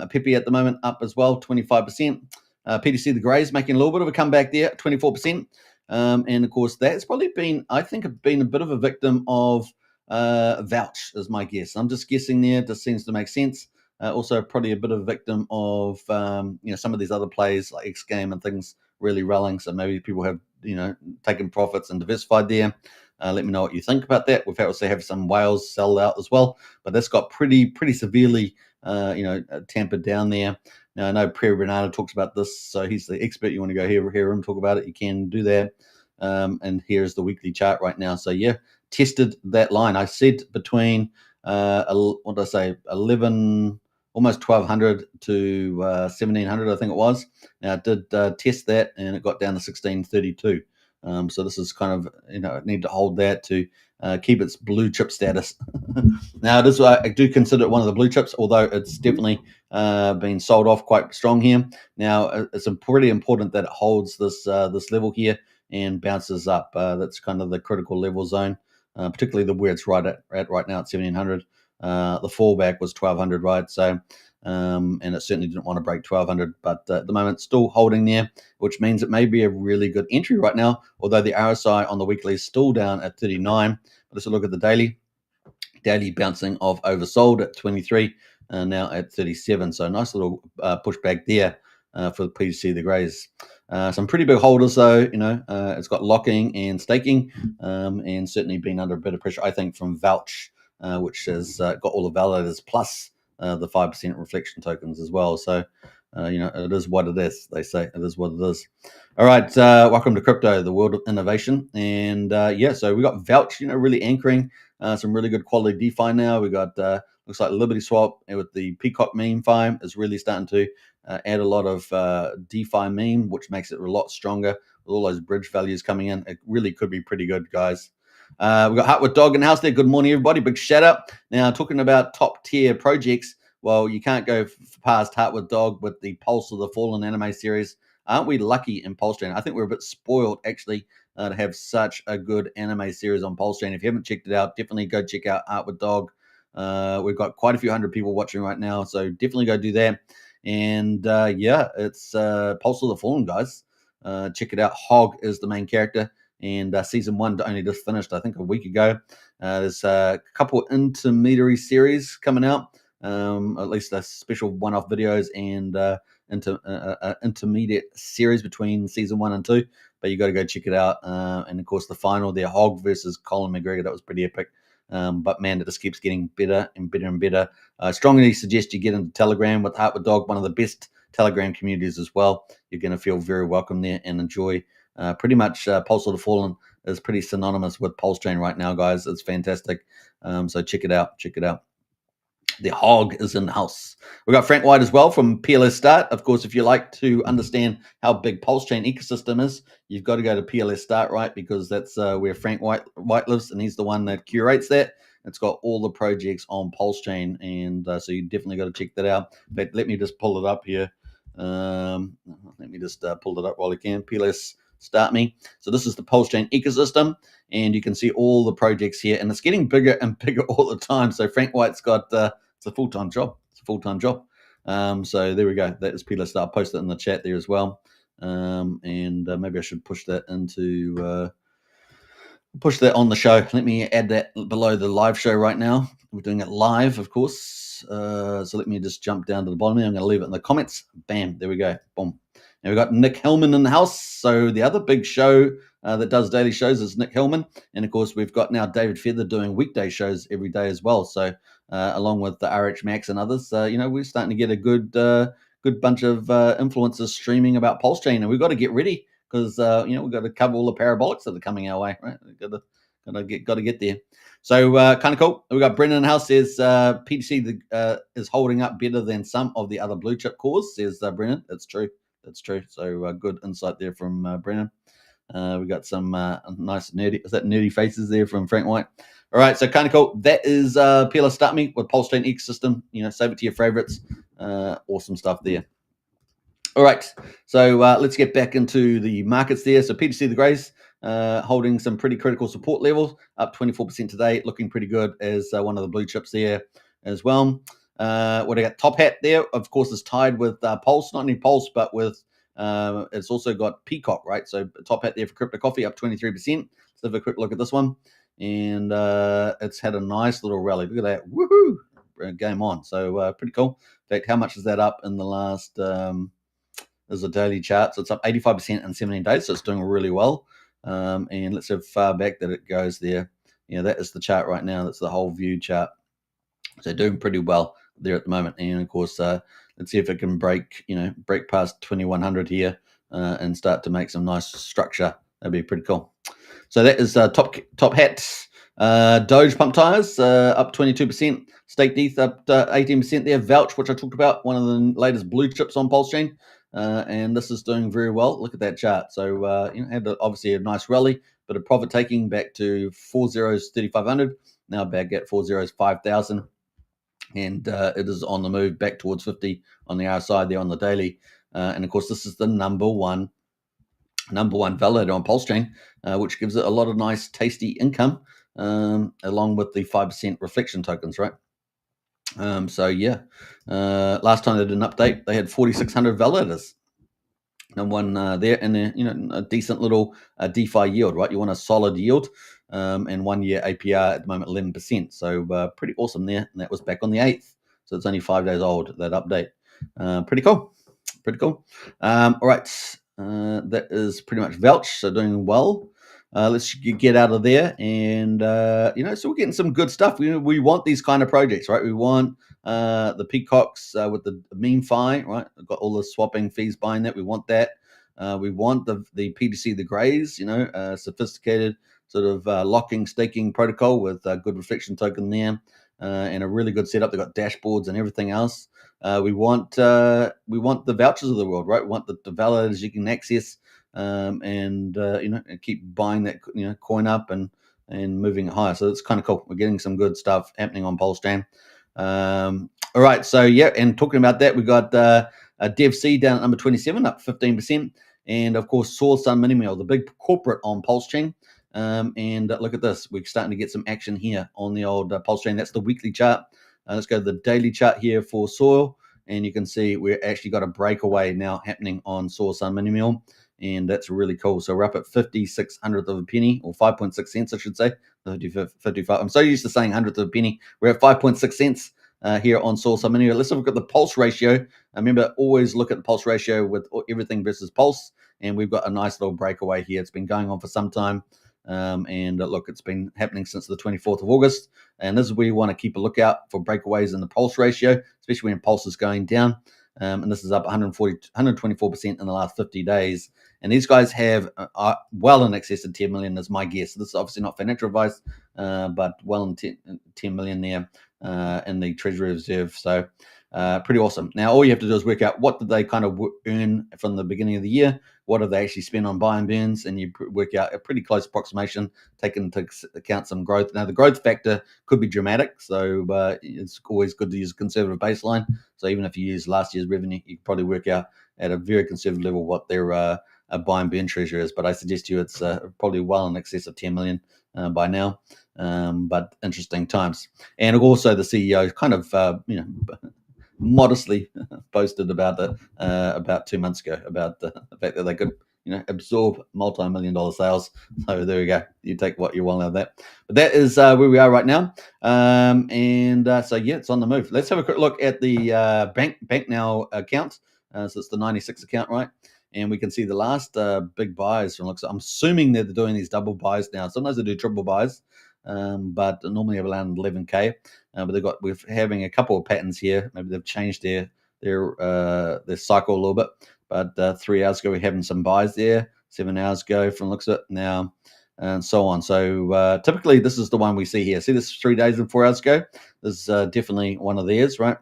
B: Pepe at the moment up as well, 25%. PDC the Greys making a little bit of a comeback there, 24%. And of course, that's probably been, I think, been a bit of a victim of Vouch, is my guess. I'm just guessing there. Just seems to make sense. Also, probably a bit of a victim of some of these other plays like XGame and things really rallying. So maybe people have taken profits and diversified there. Let me know what you think about that. We've also have some whales sell out as well, but that's got pretty severely tampered down there. Now, I know Prairie Bernardo talks about this, so he's the expert. You want to go hear him talk about it, you can do that. And here's the weekly chart right now. So, yeah, tested that line. I said between, 11, almost 1,200 to 1,700, I think it was. Now, it did test that, and it got down to 1,632. So this is kind of, need to hold that to keep its blue chip status. Now, it is, I do consider it one of the blue chips, although it's definitely been sold off quite strong here. Now, it's pretty important that it holds this level here and bounces up. That's kind of the critical level zone, particularly where it's right at right now at 1,700. The fallback was 1,200, right? So, and it certainly didn't want to break 1,200, but at the moment still holding there, which means it may be a really good entry right now, although the RSI on the weekly is still down at 39. But let's look at the daily bouncing off oversold at 23, now at 37. So nice little pushback there for the PCock, the Greys. Some pretty big holders though, it's got locking and staking, and certainly been under a bit of pressure, I think, from Vouch, which has got all the validators plus the 5% reflection tokens as well. So, it is what it is. They say it is what it is. All right. Welcome to Crypto, the world of innovation. And so we got Vouch, really anchoring some really good quality DeFi now. We got, looks like Liberty Swap with the PCock meme farm is really starting to add a lot of DeFi meme, which makes it a lot stronger with all those bridge values coming in. It really could be pretty good, guys. We've got Heartwood Dog in the house there. Good morning, everybody. Big shout out. Now, talking about top tier projects, well, you can't go past Heartwood Dog with the Pulse of the Fallen anime series. Aren't we lucky in PulseChain? I think we're a bit spoiled, actually, to have such a good anime series on PulseChain. If you haven't checked it out, definitely go check out Heartwood Dog. We've got quite a few hundred people watching right now, so definitely go do that. And it's Pulse of the Fallen, guys. Check it out. Hog is the main character. And season 1 only just finished, I think, a week ago. There's a couple intermediary series coming out. at least a special one-off videos and intermediate series between season 1 and 2. But you got to go check it out. And of course, the final there, Hog versus Colin McGregor, that was pretty epic. But man, it just keeps getting better and better and better. I strongly suggest you get into Telegram with Heart with Dog, one of the best Telegram communities as well. You're going to feel very welcome there and enjoy. Pretty much Pulse of the Fallen is pretty synonymous with PulseChain right now, guys. It's fantastic. So check it out. Check it out. The Hog is in the house. We've got Frank White as well from PLS Start. Of course, if you like to understand how big PulseChain ecosystem is, you've got to go to PLS Start, right? Because that's where Frank White lives, and he's the one that curates that. It's got all the projects on PulseChain, and so you definitely got to check that out. But let me just pull it up here. Let me just pull it up while I can. PLS Start me. So this is the PulseChain ecosystem, and you can see all the projects here, and it's getting bigger and bigger all the time. So Frank White's got it's a full-time job. It's a full-time job. So there we go. That is PLS Start. I'll post it in the chat there as well. And maybe I should push that into push that on the show. Let me add that below the live show right now. We're doing it live, of course. So let me just jump down to the bottom here. I'm going to leave it in the comments. Bam. There we go. Boom. Now we've got Nick Hillman in the house. So the other big show that does daily shows is Nick Hillman. And of course, we've got now David Feather doing weekday shows every day as well. So along with the RH Max and others, we're starting to get a good bunch of influencers streaming about PulseChain. And we've got to get ready because, we've got to cover all the parabolics that are coming our way, right? We've got to get there. So kind of cool. We've got Brendan in the house says PTC is holding up better than some of the other blue chip cores, says Brendan. That's true. That's true. So good insight there from Brennan. We got some nice nerdy faces there from Frank White. All right, so kind of cool. That is PLS Start Me with PulseChain ecosystem. Save it to your favorites. Awesome stuff there. All right, so let's get back into the markets there. So PTC the Grays holding some pretty critical support levels, up 24% today, looking pretty good as one of the blue chips there as well. What I got, Top Hat there, of course, is tied with Pulse, not only Pulse, but with it's also got PCock, right? So Top Hat there for Crypto Coffee, up 23%. Let's have a quick look at this one. And it's had a nice little rally. Look at that. Woohoo! Game on. So pretty cool. In fact, how much is that up in the last, there's a daily chart. So it's up 85% in 17 days. So it's doing really well. And let's see how far back that it goes there. That is the chart right now. That's the whole view chart. So doing pretty well there at the moment. And of course, let's see if it can break past 2100 here and start to make some nice structure. That'd be pretty cool. So that is Top Hat. Doge Pump Tires up 22%. Staked ETH up 18% there. Vouch, which I talked about, one of the latest blue chips on PulseChain. And this is doing very well. Look at that chart. So had obviously a nice rally, but a profit taking back to 4 zeros 3,500. Now back at 4 zeros 5,000. And it is on the move back towards 50 on the RSI there on the daily. And of course, this is the number one validator on PulseChain, which gives it a lot of nice, tasty income, along with the 5% reflection tokens, right? So yeah, last time they did an update, they had 4,600 validators. And one there, and a decent little DeFi yield, right? You want a solid yield, and 1 year APR at the moment 11%. So pretty awesome there, and that was back on the 8th. So it's only 5 days old, that update. Pretty cool. All right, that is pretty much Vouch, so doing well. Let's get out of there, and so we're getting some good stuff. We want these kind of projects, right? We want the PCocks with the meme fi, right? We've got all the swapping fees buying that. We want that. We want the PTC the Grays, sophisticated sort of locking staking protocol with a good reflection token there, and a really good setup. They've got dashboards and everything else. We want the vouchers of the world, right? We want the validators you can access, and keep buying that coin up and moving it higher. So it's kind of cool. We're getting some good stuff happening on PulseChain. All right, so yeah, and talking about that, we got a DevC down at number 27, up 15%, and of course Soul Sun Minimail, the big corporate on PulseChain. And look at this, we're starting to get some action here on the old PulseChain. That's the weekly chart. Let's go to the daily chart here for Soil, and you can see we're actually got a breakaway now happening on Soul Sun Minimail, and that's really cool. So we're up at 56 hundredth of a penny, or 5.6 cents, I should say. 55. I'm so used to saying hundredth of a penny. We're at 5.6 cents. here on Source. Anyway, let's look at the pulse ratio. Remember, always look at the pulse ratio with everything versus pulse. And we've got a nice little breakaway here. It's been going on for some time. And look, it's been happening since the 24th of August. And this is where you want to keep a lookout for breakaways in the pulse ratio, especially when pulse is going down. And this is up 124% in the last 50 days. And these guys have well in excess of 10 million is my guess. This is obviously not financial advice, but well in 10 million there in the Treasury Reserve. So pretty awesome. Now, all you have to do is work out what did they kind of earn from the beginning of the year, what did they actually spend on buy and burns, and you work out a pretty close approximation, taking into account some growth. Now, the growth factor could be dramatic, so it's always good to use a conservative baseline. So even if you use last year's revenue, you can probably work out at a very conservative level what their buy and burn treasure is. But I suggest to you it's probably well in excess of 10 million by now. But interesting times. And also the CEO kind of, modestly posted about that about 2 months ago about the fact that they could absorb multi-million-dollar sales. So there we go, you take what you want out of that. But that is where we are right now. So yeah, it's on the move. Let's have a quick look at the bank now account. So it's the 96 account, right? And we can see the last big buys from looks. I'm assuming that they're doing these double buys now. Sometimes they do triple buys, but normally around 11k. But we're having a couple of patterns here. Maybe they've changed their cycle a little bit. But 3 hours ago we're having some buys there. 7 hours ago from looks of it now, and so on. So typically this is the one we see here. See this 3 days and 4 hours ago. This is definitely one of theirs, right?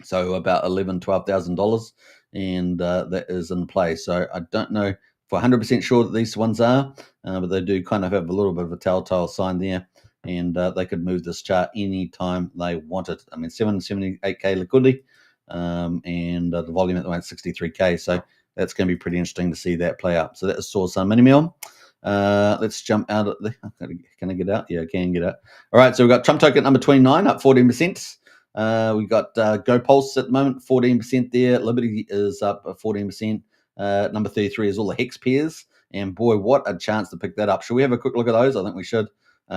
B: So about $12,000, and that is in play. So I don't know for 100% sure that these ones are, but they do kind of have a little bit of a telltale sign there, and they could move this chart anytime they wanted. I mean, 778k liquidity, and the volume at the moment 63k. So that's going to be pretty interesting to see that play out. So that is Source on Mini Mill. Let's jump out of the. Can I get out? Yeah, I can get out. All right, so we've got Trump token number 29 up 14%. We got Go Pulse at the moment, 14% there. Liberty is up 14%. Number 33 is all the hex pairs. And boy, what a chance to pick that up. Should we have a quick look at those? I think we should,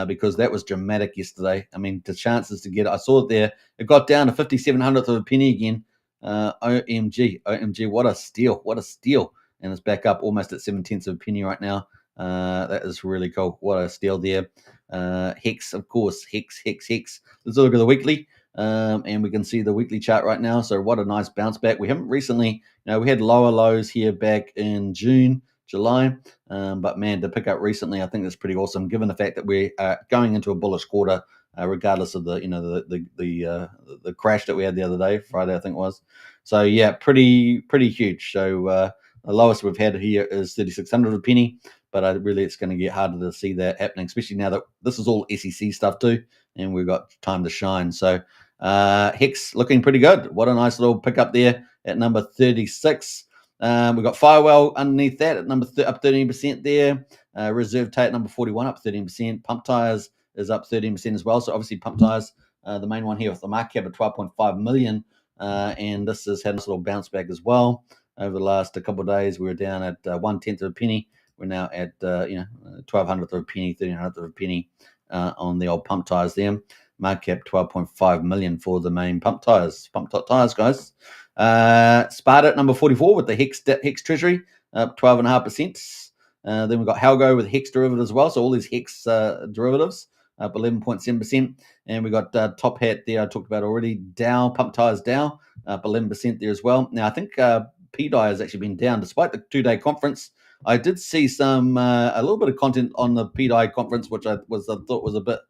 B: because that was dramatic yesterday. I mean, the chances to get it, I saw it there. It got down to 5700th of a penny again. OMG, what a steal. What a steal. And it's back up almost at 7/10 of a penny right now. That is really cool. What a steal there. Hex, of course. Hex. Let's look at the weekly. And we can see the weekly chart right now. So what a nice bounce back. We haven't recently, we had lower lows here back in June, July. But man, to pick up recently, I think that's pretty awesome, given the fact that we're going into a bullish quarter, regardless of the crash that we had the other day, Friday, I think it was. So yeah, pretty huge. So the lowest we've had here is 3,600 a penny. But really, it's going to get harder to see that happening, especially now that this is all SEC stuff too, and we've got time to shine. So Hex looking pretty good. What a nice little pickup there at number 36. We've got Firewell underneath that at number up 13% there. Reserve Tate number 41 up 13%. Pump Tires is up 13% as well. So obviously Pump Tires, the main one here with the market cap of 12.5 million. And this has had a little bounce back as well. Over the last couple of days, we were down at 1/10 of a penny. We're now at 1,200th of a penny, 1,300th of a penny on the old Pump Tires there. Market cap 12.5 million for the main Pump Tires guys. Sparta at number 44 with the Hex Treasury up 12.5%. Then we've got ALGO with Hex derivative as well. So all these Hex derivatives up 11.7%. And we got Top Hat there I talked about already. Dow, Pump Tires Dow up 11% there as well. Now I think PDI has actually been down despite the 2-day conference. I did see some a little bit of content on the PDI conference, which I thought was a bit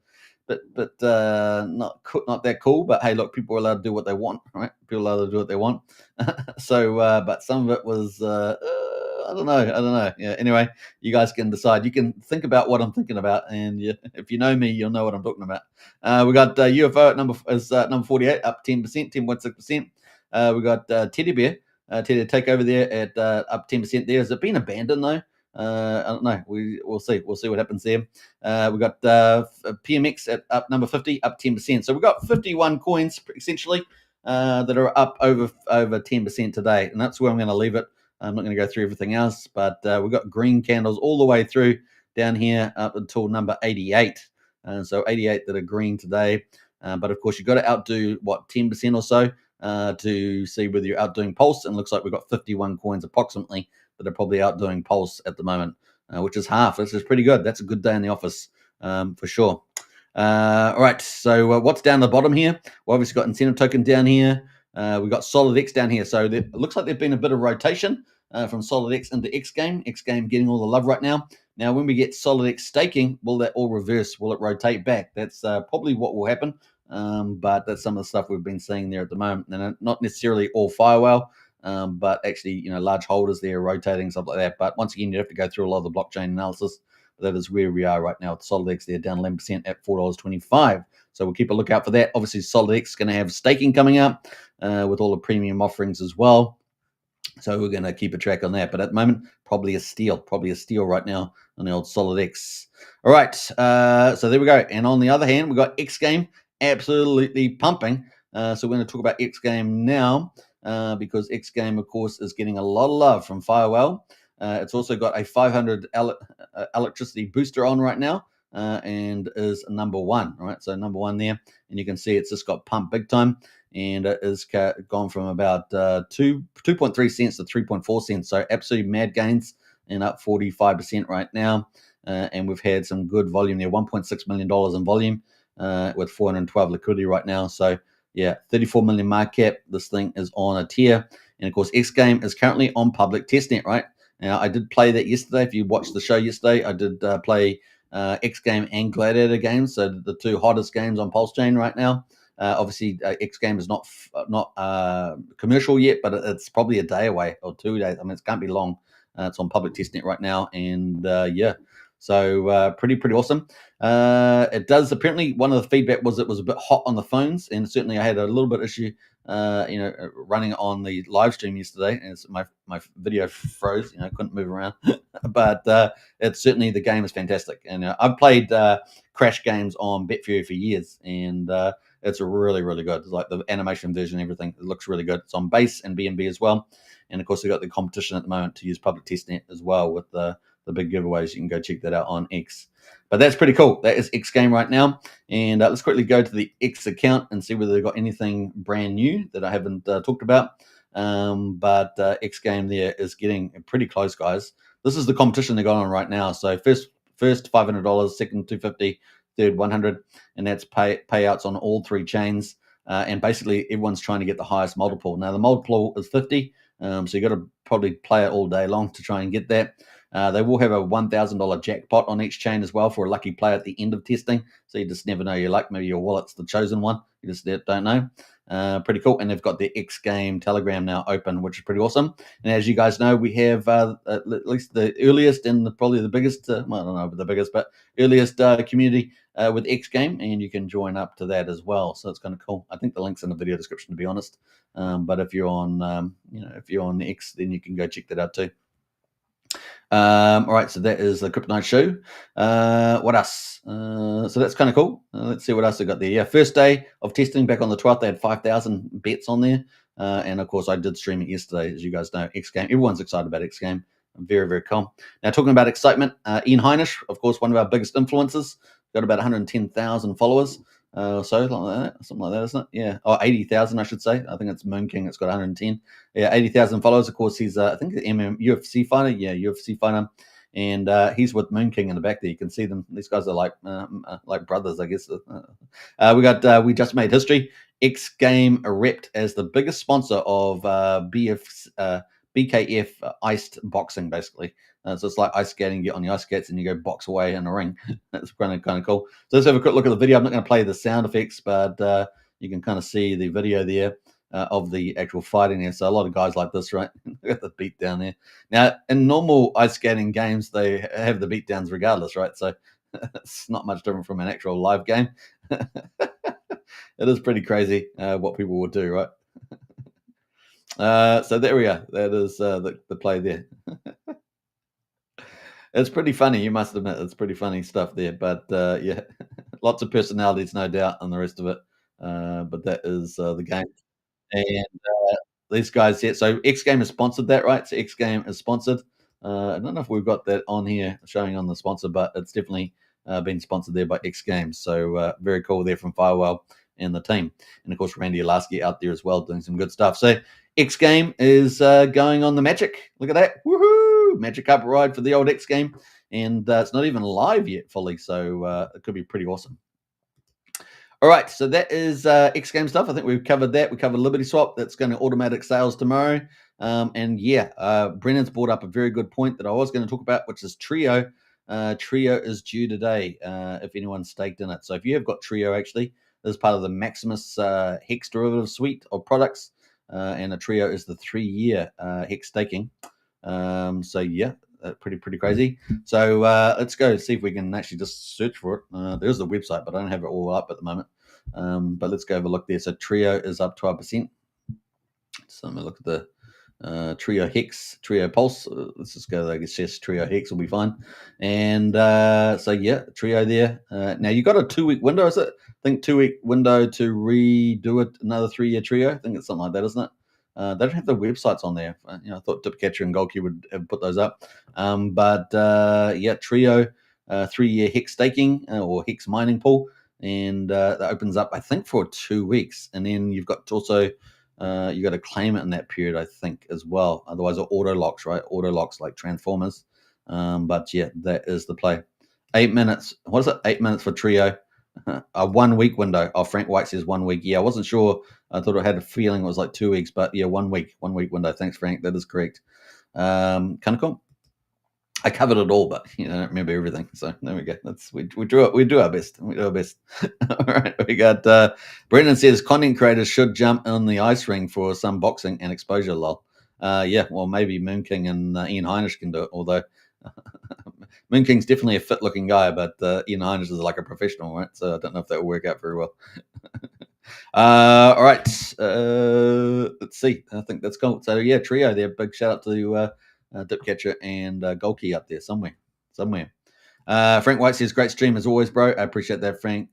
B: not that cool. But hey, look, people are allowed to do what they want, right? People are allowed to do what they want. So, but some of it was I don't know. Yeah. Anyway, you guys can decide. You can think about what I'm thinking about, and if you know me, you'll know what I'm talking about. We got UFO at number 48, up 10%, 10.6%. We got Teddy Bear. Teddy Takeover there at up 10% there. Has it been abandoned though? I don't know. We'll see. We'll see what happens there. We got PMX at up number 50, up 10%. So we've got 51 coins essentially that are up over 10% today, and that's where I'm going to leave it. I'm not going to go through everything else, but we've got green candles all the way through down here up until number 88. So 88 that are green today. But of course, you've got to outdo, 10% or so to see whether you're outdoing Pulse. And it looks like we've got 51 coins approximately that are probably outdoing Pulse at the moment, which is half. This is pretty good. That's a good day in the office for sure. All right, so what's down the bottom here? Well, obviously got incentive token down here. We've got Solid X down here. So it looks like there's been a bit of rotation from Solid X into XGame. XGame getting all the love right now. Now, when we get Solid X staking, will that all reverse? Will it rotate back? That's probably what will happen. But that's some of the stuff we've been seeing there at the moment. And not necessarily all Firewall, but actually, large holders there rotating, stuff like that. But once again, you have to go through a lot of the blockchain analysis. That is where we are right now with Solid X. They're down 11% at $4.25. So we'll keep a lookout for that. Obviously, Solid X is going to have staking coming up with all the premium offerings as well. So we're going to keep a track on that. But at the moment, probably a steal right now on the old Solid X. All right. So there we go. And on the other hand, we've got XGame absolutely pumping. So we're going to talk about XGame now because XGame, of course, is getting a lot of love from Firewall. It's also got a 500 electricity booster on right now and is number one. All right. So number one there. And you can see it's just got pumped big time. And it is gone from about 2.3 cents to 3.4 cents. So absolute mad gains and up 45% right now. And we've had some good volume there, $1.6 million in volume with 412 liquidity right now. So, yeah, 34 million market cap. This thing is on a tier. And, of course, XGame is currently on public testnet, right? Now, I did play that yesterday. If you watched the show yesterday, I did play XGame and Gladiator games. So the two hottest games on PulseChain right now. Obviously, XGame is not commercial yet, but it's probably a day away or 2 days. I mean, it can't be long. It's on public testnet right now, and so pretty awesome. It does apparently. One of the feedback was it was a bit hot on the phones, and certainly I had a little bit issue, running on the live stream yesterday, and my video froze. I couldn't move around, but it's certainly the game is fantastic, and I've played crash games on Betfair for years, and it's really, really good. It's like the animation version, everything. It looks really good. It's on base and BNB as well. And of course, we've got the competition at the moment to use public testnet as well with the big giveaways. You can go check that out on X. But that's pretty cool. That is XGame right now. And let's quickly go to the X account and see whether they've got anything brand new that I haven't talked about. But XGame there is getting pretty close, guys. This is the competition they got on right now. So first $500, second $250. Third 100, and that's payouts on all three chains. And basically, everyone's trying to get the highest multiple. Now, the multiple is 50, so you got to probably play it all day long to try and get that. They will have a $1,000 jackpot on each chain as well for a lucky player at the end of testing. So you just never know your luck. Maybe your wallet's the chosen one. You just don't know. Pretty cool. And they've got the XGame Telegram now open, which is pretty awesome. And as you guys know, we have at least the earliest and probably the biggest, I don't know the biggest, but earliest community with XGame, and you can join up to that as well. So it's kind of cool. I think the link's in the video description, to be honest. But if you're on, if you're on X, then you can go check that out too. All right, so that is the Crypto Night show. What else? So that's kind of cool. Let's see what else I got there. Yeah, first day of testing back on the 12th. They had 5,000 bets on there. And of course, I did stream it yesterday, as you guys know. XGame. Everyone's excited about XGame. Very, very cool. Now, talking about excitement, Ian Heinisch, of course, one of our biggest influencers, got about 110,000 followers. Something like that, isn't it? Yeah. 80,000, I should say. I think it's Moon King. It's got 110. Yeah, 80,000 followers. Of course, he's, I think, an UFC fighter. Yeah, UFC fighter. And he's with Moon King in the back there. You can see them. These guys are like brothers, I guess. We just made history. XGame repped as the biggest sponsor of BKF iced boxing, basically. So it's like ice skating. You get on the ice skates and you go box away in a ring. That's kind of cool. So let's have a quick look at the video. I'm not going to play the sound effects, but you can kind of see the video there of the actual fighting there. So a lot of guys like this, right? Got the beat down there. Now, in normal ice skating games, they have the beat downs regardless, right? So it's not much different from an actual live game. It is pretty crazy what people will do, right? So there we are. That is the play there. It's pretty funny, you must admit. It's pretty funny stuff there. But yeah, lots of personalities, no doubt, and the rest of it. But that is the game. And these guys here. So XGame has sponsored that, right? So XGame is sponsored. I don't know if we've got that on here showing on the sponsor, but it's definitely been sponsored there by XGame. So very cool there from Firewall. and the team. And of course, Randy Alasky out there as well doing some good stuff. So XGame is going on the Magic. Look at that. Woohoo! Magic Cup ride for the old XGame. And it's not even live yet fully, so it could be pretty awesome. All right, so that is XGame stuff. I think we've covered that. We covered Liberty Swap. That's going to automatic sales tomorrow. And yeah, Brennan's brought up a very good point that I was going to talk about, which is Trio. Trio is due today if anyone's staked in it. So if you have got Trio, actually, this is part of the Maximus Hex derivative suite of products. And a Trio is the 3-year Hex staking. So yeah, pretty crazy. So let's go see if we can actually just search for it. There's the website, but I don't have it all up at the moment. But let's go have a look there. So Trio is up 12%. So I'm gonna look at the Trio Hex, Trio Pulse. Let's just go. I guess Trio Hex will be fine. And so yeah, Trio there. Now you got a 2-week window, is it? I think 2-week window to redo it. Another 3-year Trio. I think it's something like that, isn't it? They don't have the websites on there. I thought Dipcatcher and Golkey would have put those up. But yeah, Trio, 3-year Hex staking or Hex mining pool. And that opens up, I think, for 2 weeks. And then you've got to also, you got to claim it in that period, I think, as well. Otherwise, it auto locks, right? Auto locks like Transformers. But yeah, that is the play. 8 minutes. What is it? 8 minutes for Trio. A 1 week window. Oh, Frank White says 1 week. Yeah, I wasn't sure. I thought I had a feeling it was like 2 weeks, but yeah, 1 week window. Thanks, Frank. That is correct. Kind of cool. I covered it all, but I don't remember everything. So there we go. We do our best. We do our best. All right, we got Brendan says content creators should jump on the ice ring for some boxing and exposure. Lol. Yeah, well maybe Moon King and Ian Heinisch can do it. Although Moon King's definitely a fit-looking guy, but Ian Heinisch is like a professional, right? So I don't know if that will work out very well. All right, let's see. I think that's cool. So yeah, Trio there. Big shout out to Dipcatcher and Golkey up there somewhere. Frank White says, great stream as always, bro. I appreciate that, Frank.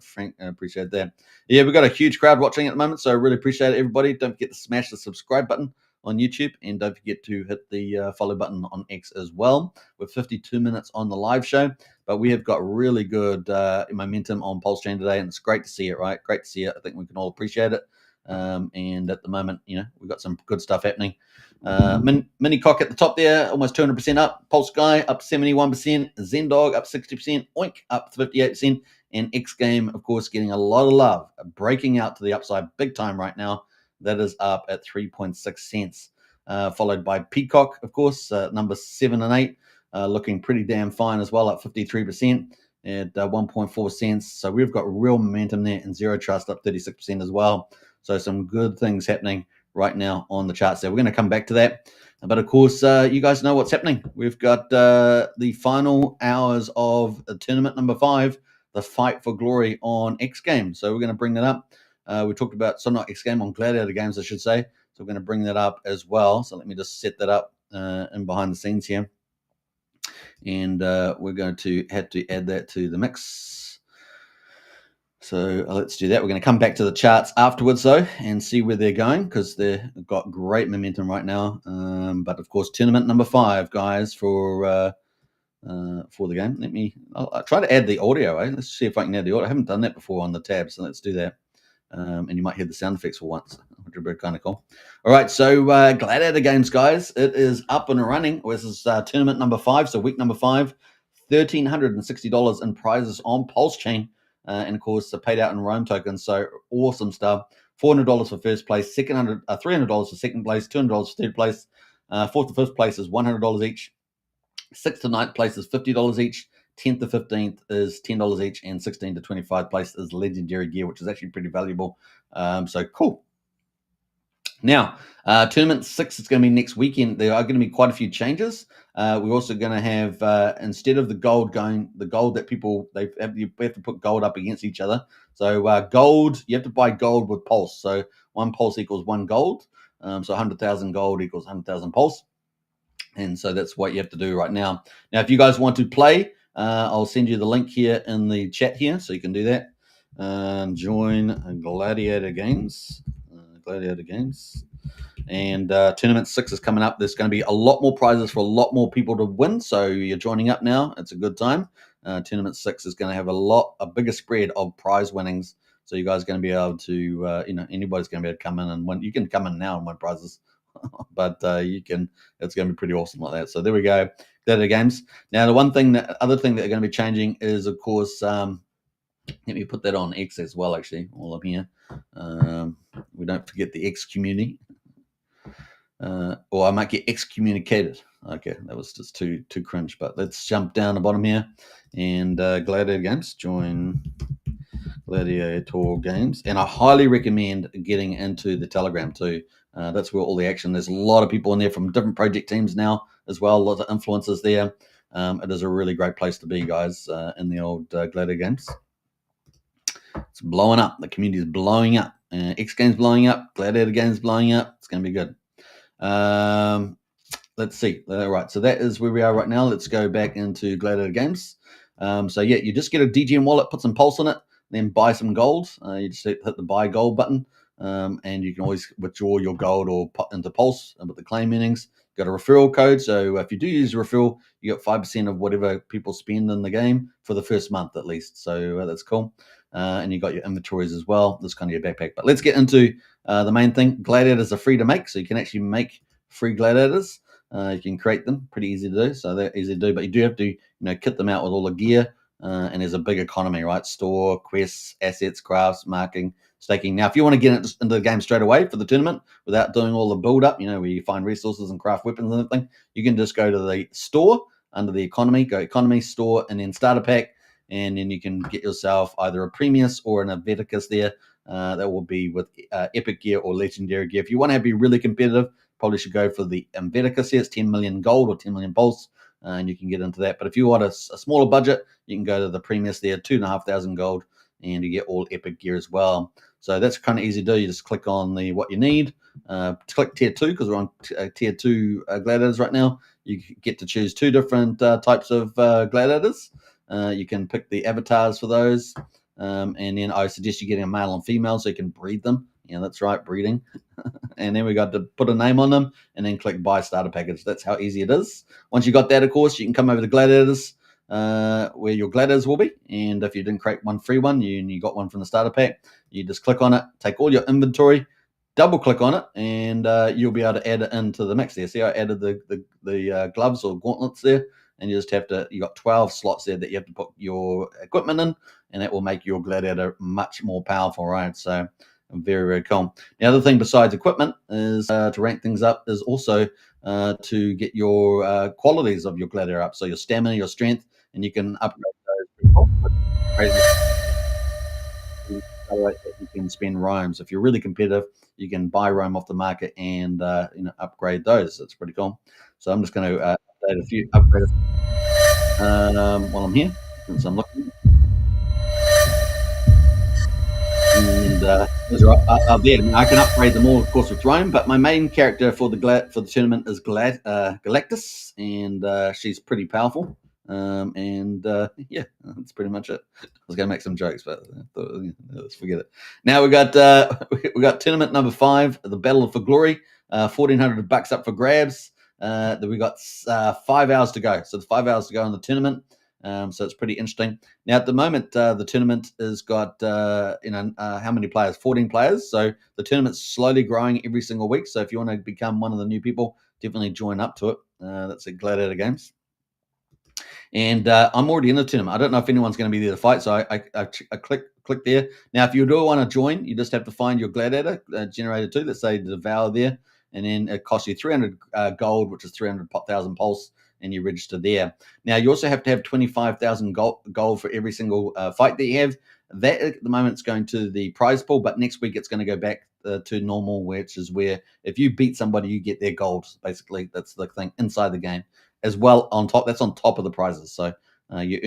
B: Frank, I appreciate that. Yeah, we've got a huge crowd watching at the moment, so I really appreciate it, everybody. Don't forget to smash the subscribe button on YouTube, and don't forget to hit the follow button on X as well. We're 52 minutes on the live show, but we have got really good momentum on PulseChain today, and it's great to see it, right? Great to see it. I think we can all appreciate it. And at the moment, we've got some good stuff happening. PCock at the top there, almost 200% up. PulseGuy up 71%. Zendog up 60%. Oink up 58%. And XGame, of course, getting a lot of love, breaking out to the upside big time right now. That is up at 3.6 cents. Followed by PCock, of course, number 7 and 8, looking pretty damn fine as well, up 53% at 1.4 cents. So we've got real momentum there, and Zero Trust up 36% as well. So some good things happening right now on the charts there. We're going to come back to that. But of course, you guys know what's happening. We've got the final hours of tournament number 5, the Fight for Glory on XGame. So we're going to bring that up. We talked about, so not XGame, on Gladiator Games, I should say. So we're going to bring that up as well. So let me just set that up in behind the scenes here. And we're going to have to add that to the mix. So let's do that. We're going to come back to the charts afterwards, though, and see where they're going, because they've got great momentum right now. But of course, tournament number 5, guys, for the game. I'll try to add the audio. Let's see if I can add the audio. I haven't done that before on the tab, so let's do that. And you might hear the sound effects for once, which would be kind of cool. All right, so Gladiator Games, guys, it is up and running. This is tournament number 5, so week number 5, $1,360 in prizes on PulseChain. And of course, paid out in Rome tokens. So awesome stuff. $400 for first place, $300 for second place, $200 for third place. 4th to 5th place is $100 each. 6th to 9th place is $50 each. 10th to 15th is $10 each, and 16th to 25th place is legendary gear, which is actually pretty valuable. So cool. Now, tournament 6 is going to be next weekend. There are going to be quite a few changes. We're also going to have, instead of the gold that people, we have to put gold up against each other. So gold, you have to buy gold with Pulse. So 1 Pulse equals 1 gold. So 100,000 gold equals 100,000 Pulse. And so that's what you have to do right now. Now, if you guys want to play, I'll send you the link here in the chat here, so you can do that. Join Gladiator Games. And tournament 6 is coming up. There's going to be a lot more prizes for a lot more people to win, so you're joining up now. It's a good time. Tournament 6 is going to have a bigger spread of prize winnings So you guys are going to be able to, anybody's going to be able to come in and win. You can come in now and win prizes, but it's going to be pretty awesome like that. So there we go. Gladiator Games. Now, other thing that they're going to be changing is, of course, let me put that on X as well, actually, all up here. We don't forget the X community. Or I might get excommunicated. Okay, that was just too cringe. But let's jump down the bottom here and Gladiator Games. Join Gladiator Games, and I highly recommend getting into the Telegram too. That's where all the action. There's a lot of people in there from different project teams now as well. A lot of influencers there. It is a really great place to be, guys, in the old Gladiator Games. It's blowing up. The community is blowing up. XGame's blowing up. Gladiator Games blowing up. It's going to be good. Let's see. All right, so that is where we are right now. Let's go back into Gladiator Games. So yeah, you just get a DGM wallet, put some pulse on it, then buy some gold. You just hit the buy gold button, and you can always withdraw your gold or put into pulse with the claim earnings. Got a referral code, so if you do use a referral, you get 5% of whatever people spend in the game for the first month at least. So that's cool. And you got your inventories as well. That's kind of your backpack. But let's get into the main thing. Gladiators are free to make, so you can actually make free gladiators. You can create them, pretty easy to do. So they're easy to do, but you do have to, kit them out with all the gear. And there's a big economy, right? Store, quests, assets, crafts, marking, staking. Now, if you want to get into the game straight away for the tournament without doing all the build up, where you find resources and craft weapons and everything, you can just go to the store under the economy, go economy, store, and then starter pack. And then you can get yourself either a Premius or an Avedicus there. That will be with epic gear or legendary gear. If you want to be really competitive, probably should go for the Avedicus here. It's 10 million gold or 10 million pulse, and you can get into that. But if you want a smaller budget, you can go to the Premius there, 2,500 gold, and you get all epic gear as well. So that's kind of easy to do. You just click on what you need. Click tier 2 because we're on tier 2 gladiators right now. You get to choose 2 different types of gladiators. You can pick the avatars for those, and then I suggest you getting a male and female so you can breed them. Yeah, that's right, breeding. And then we got to put a name on them and then click buy starter package. That's how easy it is. Once you got that, of course, you can come over to gladiators, where your gladiators will be. And if you didn't create one free one, you got one from the starter pack, you just click on it, take all your inventory, double click on it, and you'll be able to add it into the mix there. See, I added the gloves or gauntlets there. And you just have to, you got 12 slots there that you have to put your equipment in, and that will make your gladiator much more powerful, right? So very, very cool. The other thing besides equipment is to rank things up is also to get your qualities of your gladiator up. So your stamina, your strength, and you can upgrade those. You can spend roams. If you're really competitive, you can buy roam off the market and upgrade those. That's pretty cool. So I'm just going to update a few upgrades while I'm here, since I'm looking. And those are up there. I can upgrade them all, of course, with Rome. But my main character for the tournament is Galactus, and she's pretty powerful. Yeah, that's pretty much it. I was going to make some jokes, but let's forget it. Now we got tournament number 5, the Battle for Glory, $1,400 up for grabs. We got 5 hours to go, so it's 5 hours to go in the tournament. So it's pretty interesting. Now at the moment, the tournament has got how many players? 14 players. So the tournament's slowly growing every single week. So if you want to become one of the new people, definitely join up to it. That's at Gladiator Games. And I'm already in the tournament. I don't know if anyone's going to be there to fight, so I click there. Now, if you do want to join, you just have to find your gladiator generator 2. Let's say the Devour there, and then it costs you 300 gold, which is 300,000 pulse, and you register there. Now, you also have to have 25,000 gold for every single fight that you have. That at the moment is going to the prize pool, but next week it's going to go back to normal, which is where if you beat somebody, you get their gold. Basically, that's the thing inside the game. As well on top, that's on top of the prizes. So you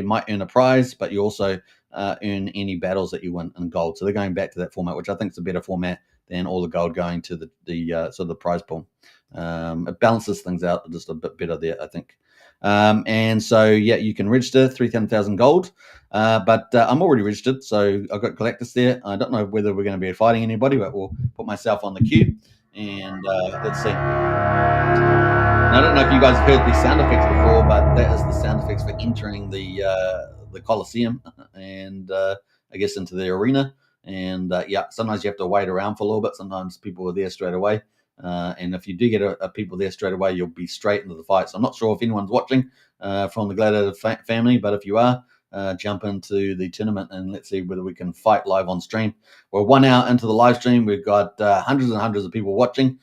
B: might earn a prize, but you also earn any battles that you win in gold. So they're going back to that format, which I think is a better format than all the gold going to the sort of the prize pool. It balances things out just a bit better there, I think. And so yeah, you can register 3,000 gold, but I'm already registered, so I've got Galactus there. I don't know whether we're going to be fighting anybody, but we'll put myself on the queue, and let's see. I don't know if you guys have heard these sound effects before, but that is the sound effects for entering the Colosseum, and I guess, into the arena. And yeah, sometimes you have to wait around for a little bit. Sometimes people are there straight away. And if you do get a people there straight away, you'll be straight into the fight. So I'm not sure if anyone's watching from the Gladiator family, but if you are, jump into the tournament and let's see whether we can fight live on stream. We're 1 hour into the live stream. We've got hundreds and hundreds of people watching.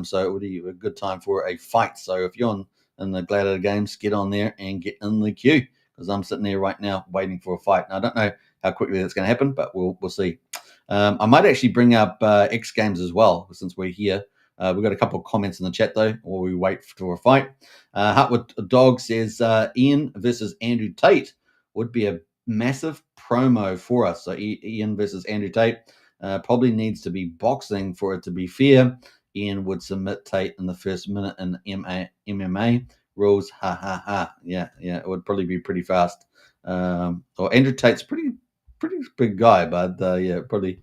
B: So it would be a good time for a fight. So if you're in the Gladiator games, get on there and get in the queue, because I'm sitting there right now waiting for a fight. Now, I don't know how quickly that's going to happen, but we'll see. I might actually bring up XGames as well, since we're here. We've got a couple of comments in the chat, though, while we wait for a fight. Hartwood Dog says Ian versus Andrew Tate would be a massive promo for us. So Ian versus Andrew Tate probably needs to be boxing for it to be fair. Ian would submit Tate in the first minute in MMA rules. Ha ha ha. Yeah, it would probably be pretty fast. Or Andrew Tate's pretty big guy, but yeah, probably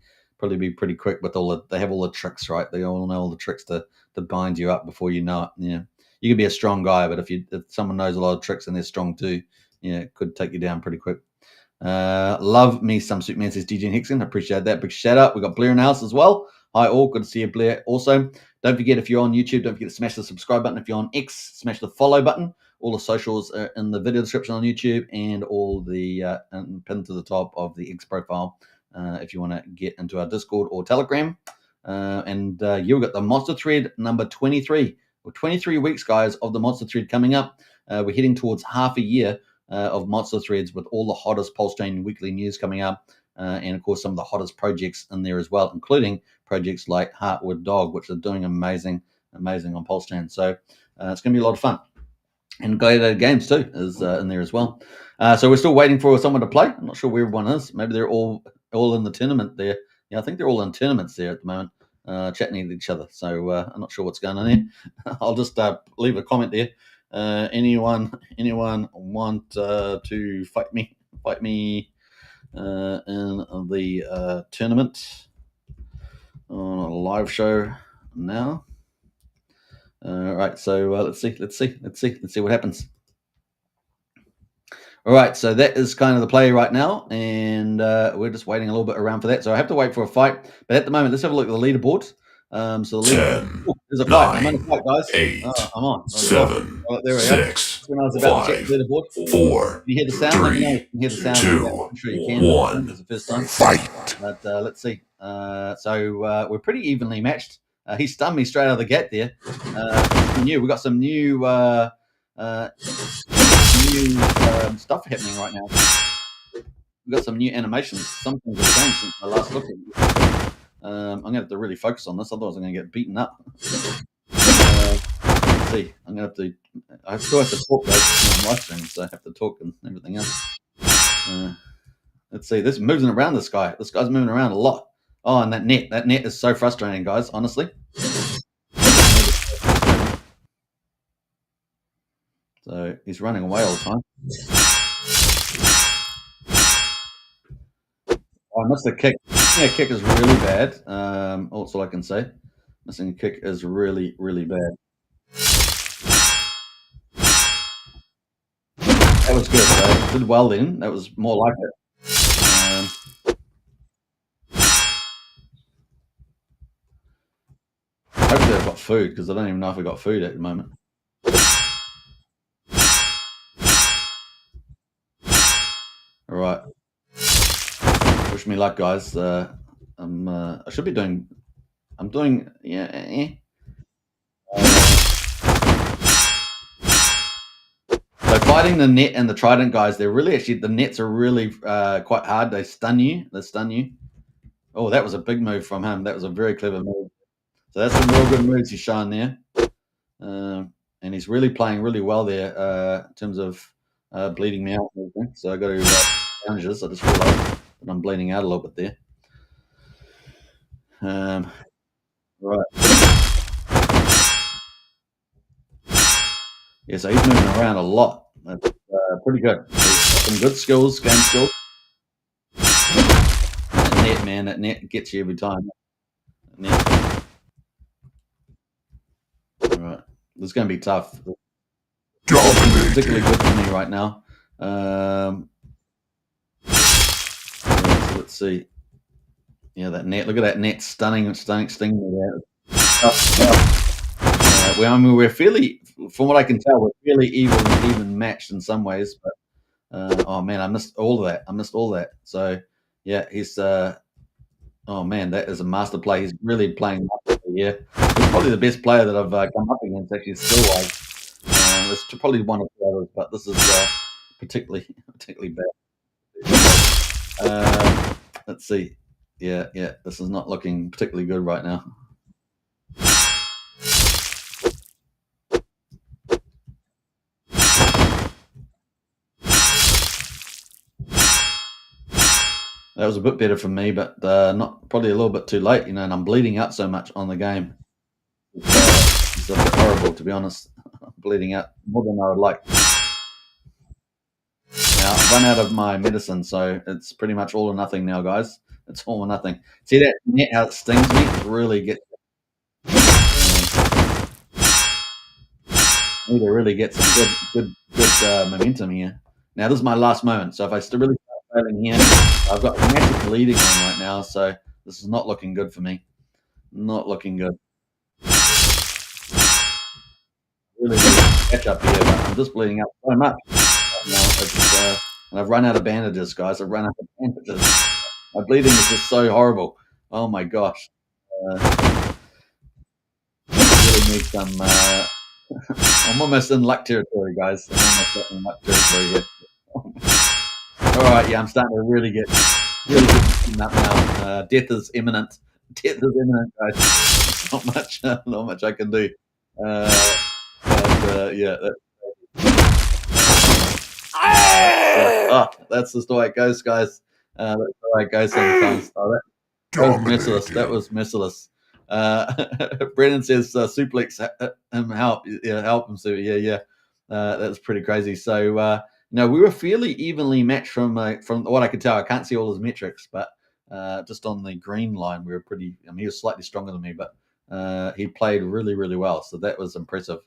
B: be pretty quick with they have all the tricks, right? They all know all the tricks to bind you up before you know it. Yeah, you could be a strong guy, but if someone knows a lot of tricks and they're strong too, yeah, it could take you down pretty quick. Love me some Superman, says DJ Hickson. I appreciate that. Big shout out. We got Blair in the house as well. Hi all, good to see you, Blair. Also, don't forget, if you're on YouTube, don't forget to smash the subscribe button. If you're on X, smash the follow button. All the socials are in the video description on YouTube, and all the pinned to the top of the X profile if you want to get into our Discord or Telegram. And you've got the Monster Thread number 23. Well, 23 weeks, guys, of the Monster Thread coming up. We're heading towards half a year of Monster Threads, with all the hottest PulseChain weekly news coming up. And, of course, some of the hottest projects in there as well, including projects like Heartwood Dog, which are doing amazing on PulseChain. So it's going to be a lot of fun. And Gladiator Games, too, is in there as well. So we're still waiting for someone to play. I'm not sure where everyone is. Maybe they're all in the tournament there. Yeah, I think they're all in tournaments there at the moment, chatting with each other. So I'm not sure what's going on there. I'll just leave a comment there. Anyone want to fight me in the tournament on a live show now? All right, so let's see what happens. All right, so that is kind of the play right now, and we're just waiting a little bit around for that. So I have to wait for a fight, but at the moment, let's have a look at the leaderboard. So the leaderboard, there's a fight. I'm on a fight, guys.
A: 8,
B: I'm on.
A: 7,
B: Oh, there we
A: 6,
B: go. When I was about
A: 5,
B: to check the leaderboard.
A: 4,
B: You hear the sound?
A: 3,
B: Let me know if you can hear the sound.
A: 2,
B: I'm sure you can.
A: 1,
B: It's the first time.
A: fight.
B: But let's see. So we're pretty evenly matched. He stunned me straight out of the gate there. We got some new stuff happening right now. We've got some new animations. Some things have changed since I last looked at it. I'm going to have to really focus on this, otherwise I'm going to get beaten up. Let's see. I still have to talk on live stream, so I have to talk and everything else. Let's see. This moving around, this guy. This guy's moving around a lot. Oh, and that net is so frustrating, guys, honestly. So he's running away all the time. I missed the kick. Yeah, kick is really bad. That's all I can say. Missing a kick is really, really bad. That was good, though. Did well then. That was more like it. Hopefully I've got food, because I don't even know if I've got food at the moment. All right. Wish me luck, guys. I should be doing. I'm doing. Yeah. So fighting the net and the trident, guys, they're really the nets are really quite hard. They stun you. Oh, that was a big move from him. That was a very clever move. So that's some real good moves he's showing there. And he's really playing really well there in terms of bleeding me out. So I got to challenges. I just realized that I'm bleeding out a little bit there. Right. Yeah, so he's moving around a lot. That's pretty good. Some good skills, game skills. That net gets you every time. Net. All right. This is going to be tough. It's particularly good for me right now. Let's let's see. Yeah, that net. Look at that net stinging me there. We're fairly, from what I can tell, we're fairly even matched in some ways. But oh man, I missed all of that. So yeah, he's oh man, that is a master play. He's really playing masterfully. Yeah, he's probably the best player that I've come up against, actually, skill-wise. It's probably one of the others, but this is particularly bad. Let's see. Yeah, this is not looking particularly good right now. That was a bit better for me, but not probably a little bit too late, and I'm bleeding out so much on the game. It's a bit horrible, to be honest. I'm bleeding out more than I would like. Now, I've run out of my medicine, so it's pretty much all or nothing now, guys. It's all or nothing. See that net, how it stings me? It really gets... I need to really get some good momentum here. Now, this is my last moment, so if I still really start failing here, I've got massive bleeding on right now, so this is not looking good for me. Not looking good. Really catch up here, but I'm just bleeding out so much right now. And I've run out of bandages, guys. I've run out of bandages. My bleeding is just so horrible. Oh my gosh. I really need some... I'm almost in luck territory, guys. I'm almost in luck territory here. All right, yeah, I'm starting to really get up now. Death is imminent. Death is imminent, guys. Not much I can do. Yeah. That's just the way it goes, guys. That's the way it goes sometimes. That was merciless. Brennan says suplex him, help him. So yeah. That's pretty crazy. So we were fairly evenly matched from what I could tell. I can't see all his metrics, but just on the green line, we were pretty. I mean, he was slightly stronger than me, but he played really, really well. So that was impressive.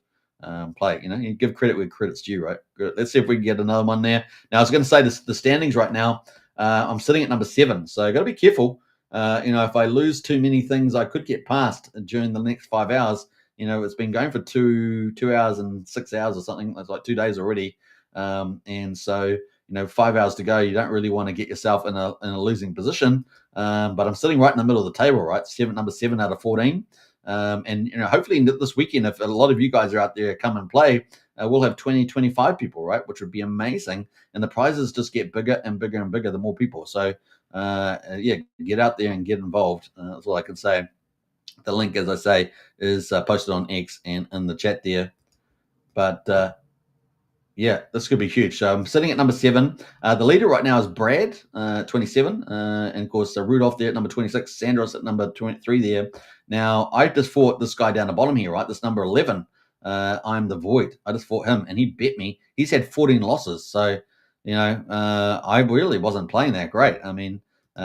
B: Play, you give credit where credit's due, right? Good. Let's see if we can get another one there. Now, I was going to say the standings right now. I'm sitting at number 7, so I got to be careful. If I lose too many things, I could get past during the next 5 hours. It's been going for 2 hours and 6 hours or something. That's like 2 days already. And so 5 hours to go. You don't really want to get yourself in a losing position. But I'm sitting right in the middle of the table, right? Number 7 out of 14. And hopefully this weekend, if a lot of you guys are out there, come and play, we'll have 25 people, right? Which would be amazing. And the prizes just get bigger and bigger and bigger the more people. So get out there and get involved. That's all I can say. The link, as I say, is posted on X and in the chat there. But this could be huge. So I'm sitting at number 7. The leader right now is Brad, 27. And of course, Rudolph there at number 26. Sandros at number 23 there. Now, I just fought this guy down the bottom here, right? This number 11. I'm the Void. I just fought him, and he bet me. He's had 14 losses. So, I really wasn't playing that great. I mean,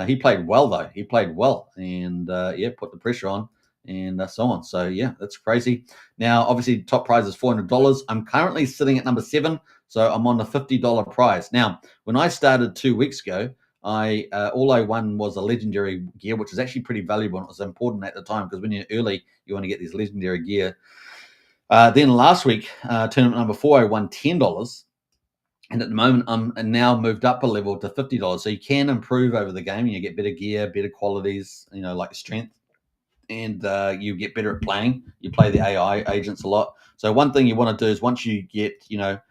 B: he played well, though. He played well and, put the pressure on and so on. So, yeah, that's crazy. Now, obviously, top prize is $400. I'm currently sitting at number 7, so I'm on the $50 prize. Now, when I started 2 weeks ago, all I won was a legendary gear, which is actually pretty valuable, and it was important at the time because when you're early, you want to get these legendary gear. Then last week, tournament number 4, I won $10. And at the moment, I'm now moved up a level to $50. So you can improve over the game and you get better gear, better qualities, like strength. And you get better at playing. You play the AI agents a lot. So one thing you want to do is once you get your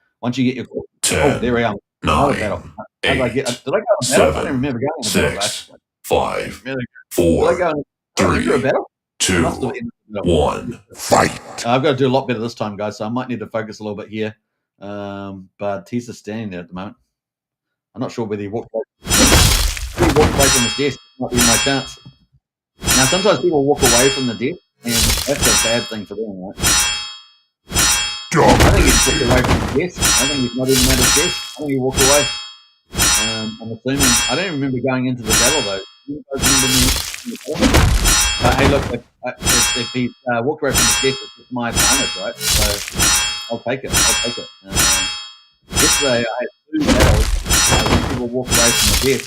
A: 10,
B: there we are.
A: 9,
B: did I go
A: 8,
B: on battle? I
A: 7,
B: don't remember going to battle.
A: 6, 5,
B: Did I
A: 4,
B: go into a
A: 3,
B: battle?
A: 2,
B: Must have been.
A: 1, fight.
B: I've got to do a lot better this time, guys. So I might need to focus a little bit here. But he's just standing there at the moment. I'm not sure whether he walked away. If he walked away from his desk, it might be my chance. Now, sometimes people walk away from the desk, and that's a bad thing for them, right? I think he's walked away from the desk. I think he's not even at his desk. I think he walked away. I'm assuming. I don't remember going into the battle, though. You guys remember me in the battle? Hey, look, if he walked away from his desk, it's just my advantage, right? So I'll take it. Yesterday, I had 2 battles when people walk away from the desk,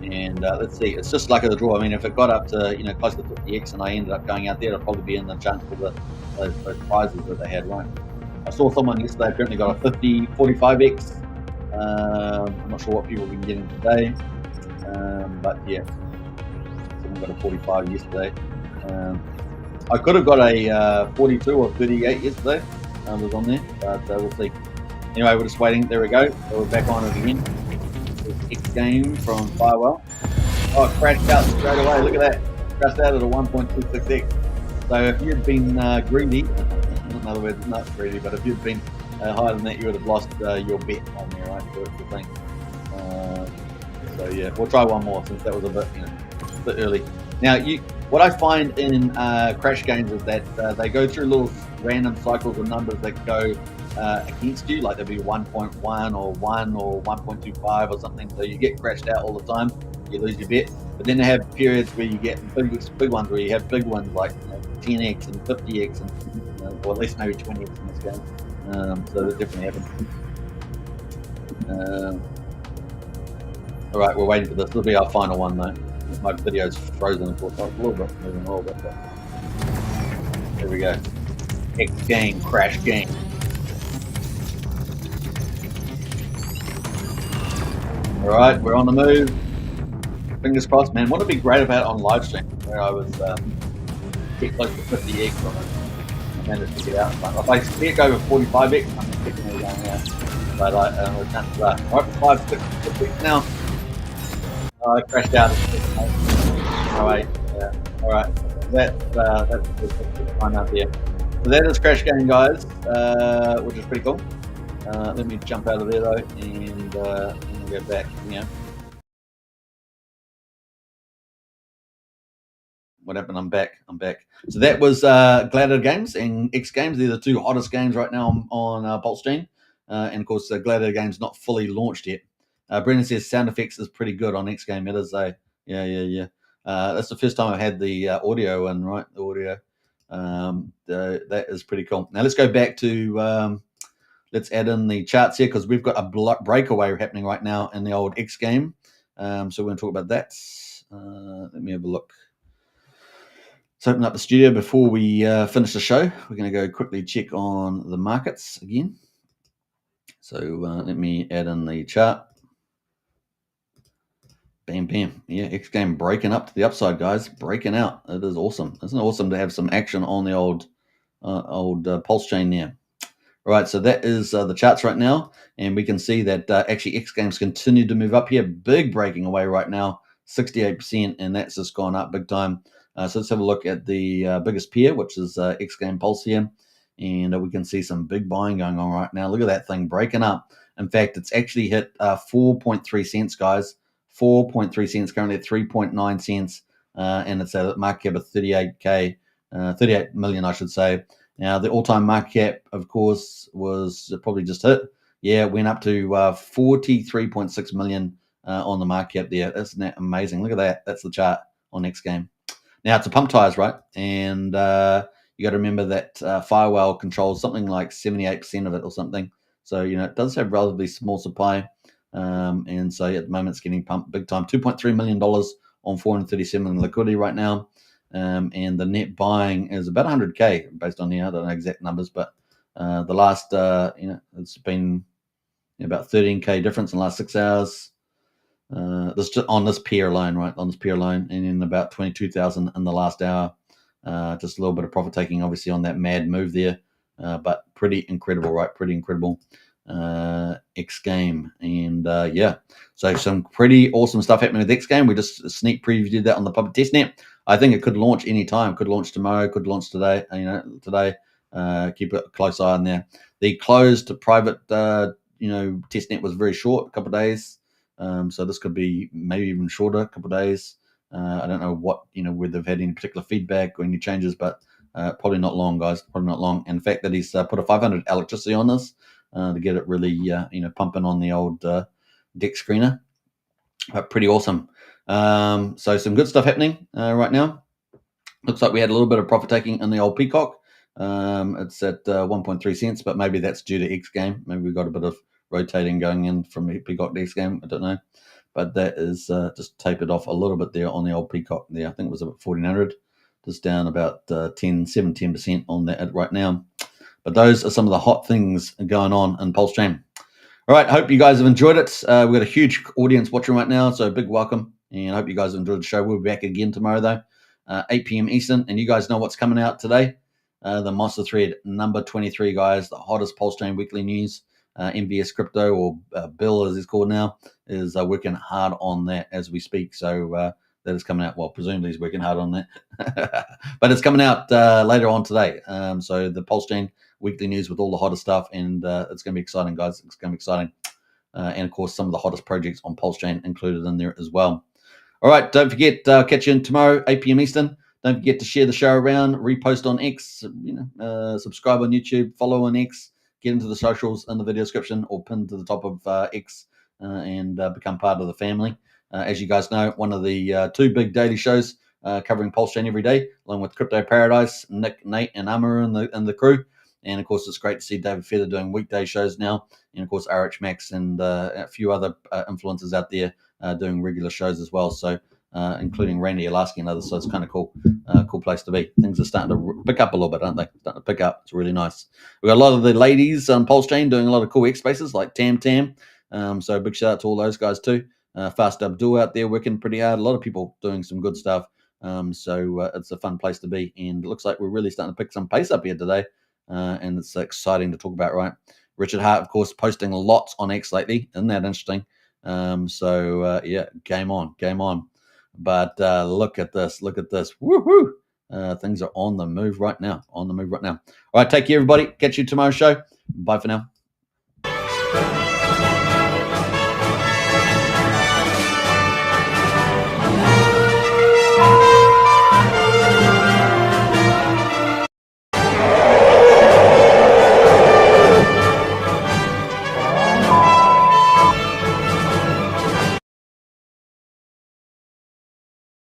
B: And let's see, it's just like a draw. I mean, if it got up to close to 50x and I ended up going out there, I'd probably be in the chunk for those prizes that they had, right? I saw someone yesterday apparently got a 50 45x. I'm not sure what people have been getting today, but yeah, someone got a 45 yesterday. I could have got a 42 or 38 yesterday. Was on there, but we'll see. Anyway, we're just waiting. There we go. So we're back on it again. XGame from Firewell. Oh, it crashed out straight away. Look at that. Crashed out at a 1.26x. So if you'd been greedy, in other words, not greedy, but if you'd been higher than that, you would have lost your bet on there, right? So it's the thing. So yeah, we'll try one more since that was a bit early. Now, what I find in crash games is that they go through little random cycles of numbers that go against you, like there'll be 1.1 or 1 or 1.25 or something. So you get crashed out all the time, you lose your bet. But then they have periods where you get big ones, where you have big ones like 10x and 50x, and or at least maybe 20x in this game. So that definitely happens. All right, we're waiting for this. This will be our final one though. My video's frozen, of course. A little bit, moving a little bit. But there we go. XGame, crash game. All right, we're on the move. Fingers crossed, man. Wouldn't it be great about it on live stream where I was get close to 50x on it? I managed to get out. If I see it go over 45x, I'm definitely going out. But I can't do that. All right, 5, 6 now. I crashed out. All right, yeah. All right. That's the time out there. So that is crash game, guys, which is pretty cool. Let me jump out of there though, and we'll go back. What happened? I'm back. So that was Gladiator Games and XGames. They're the two hottest games right now on PulseChain. And of course, Gladiator Games not fully launched yet. Brendan says sound effects is pretty good on XGame. It is yeah. That's the first time I've had the audio in, right? The audio. That is pretty cool. Now let's go back to let's add in the charts here because we've got a breakaway happening right now in the old XGame. So we're going to talk about that. Let me have a look. Let's open up the studio before we finish the show. We're going to go quickly check on the markets again. So let me add in the chart. Bam, bam. Yeah, XGame breaking up to the upside, guys. Breaking out. It is awesome. Isn't it awesome to have some action on the old PulseChain there? All right, so that is the charts right now. And we can see that actually XGame's continued to move up here. Big breaking away right now, 68%. And that's just gone up big time. So let's have a look at the biggest pair, which is XGame Pulse here. And we can see some big buying going on right now. Look at that thing breaking up. In fact, it's actually hit 4.3 cents, guys. 4.3 cents, currently at 3.9 cents. And it's a market cap of 38 million, I should say. Now, the all-time market cap, of course, was probably just hit. Yeah, it went up to 43.6 million on the market cap there. Isn't that amazing? Look at that. That's the chart on XGame. Now, it's a pump tires, right? And you got to remember that Firewell controls something like 78% of it or something. So, it does have relatively small supply. And so at the moment, it's getting pumped big time. $2.3 million on 437 in liquidity right now. And the net buying is about 100K based on here. I don't know exact numbers, but the last, it's been about 13K difference in the last 6 hours. This just on this pair alone, right? On this pair alone, and in about 22,000 in the last hour. Just a little bit of profit taking, obviously, on that mad move there, but pretty incredible, right? Pretty incredible. XGame, and yeah, so some pretty awesome stuff happening with XGame. We just sneak previewed that on the public testnet. I think it could launch anytime. Could launch tomorrow. Could launch today. Today. Keep a close eye on there. The closed private, testnet was very short, a couple of days. So this could be maybe even shorter, a couple of days. I don't know what, whether they've had any particular feedback or any changes, but probably not long, guys. Probably not long. And the fact that he's put a 500 electricity on this to get it really, pumping on the old deck screener. Pretty awesome. So some good stuff happening right now. Looks like we had a little bit of profit taking in the old PCock. It's at 1.3 cents, but maybe that's due to XGame. Maybe we got a bit of rotating going in from PCock to XGame. I don't know. but that is just tapered off a little bit there on the old PCock there. I think it was about 1400, just down about 10% on that right now. But those are some of the hot things going on in PulseChain. All right, hope you guys have enjoyed it. We've got a huge audience watching right now, so big welcome, and I hope you guys enjoyed the show. We'll be back again tomorrow, though, 8 p.m. Eastern, and you guys know what's coming out today. The Monster Thread number 23, guys, the hottest PulseChain weekly news. MVS Crypto, or Bill as he's called now, is working hard on that as we speak. So that is coming out. Well, presumably he's working hard on that. But it's coming out later on today. So the PulseChain weekly news with all the hottest stuff, and it's going to be exciting, guys. It's going to be exciting. And, of course, some of the hottest projects on PulseChain included in there as well. All right, don't forget, catch you in tomorrow, 8 p.m. Eastern. Don't forget to share the show around, repost on X, subscribe on YouTube, follow on X, get into the socials in the video description or pinned to the top of X and become part of the family. As you guys know, one of the two big daily shows covering PulseChain every day, along with Crypto Paradise, Nick, Nate, and Amar and the crew. And, of course, it's great to see David Feather doing weekday shows now. And, of course, RH Max and a few other influencers out there doing regular shows as well. So, including Randy Alasky and others. So it's kind of cool. Cool place to be. Things are starting to pick up a little bit, aren't they? Starting to pick up. It's really nice. We've got a lot of the ladies on PulseChain doing a lot of cool X spaces like Tam. So big shout out to all those guys too. Fast Abdul out there working pretty hard. A lot of people doing some good stuff. So it's a fun place to be. And it looks like we're really starting to pick some pace up here today. And it's exciting to talk about, right? Richard Hart, of course, posting lots on X lately. Isn't that interesting? Yeah, game on. But look at this. Woohoo! Things are on the move right now. All right, take care, everybody. Catch you tomorrow's show. Bye for now.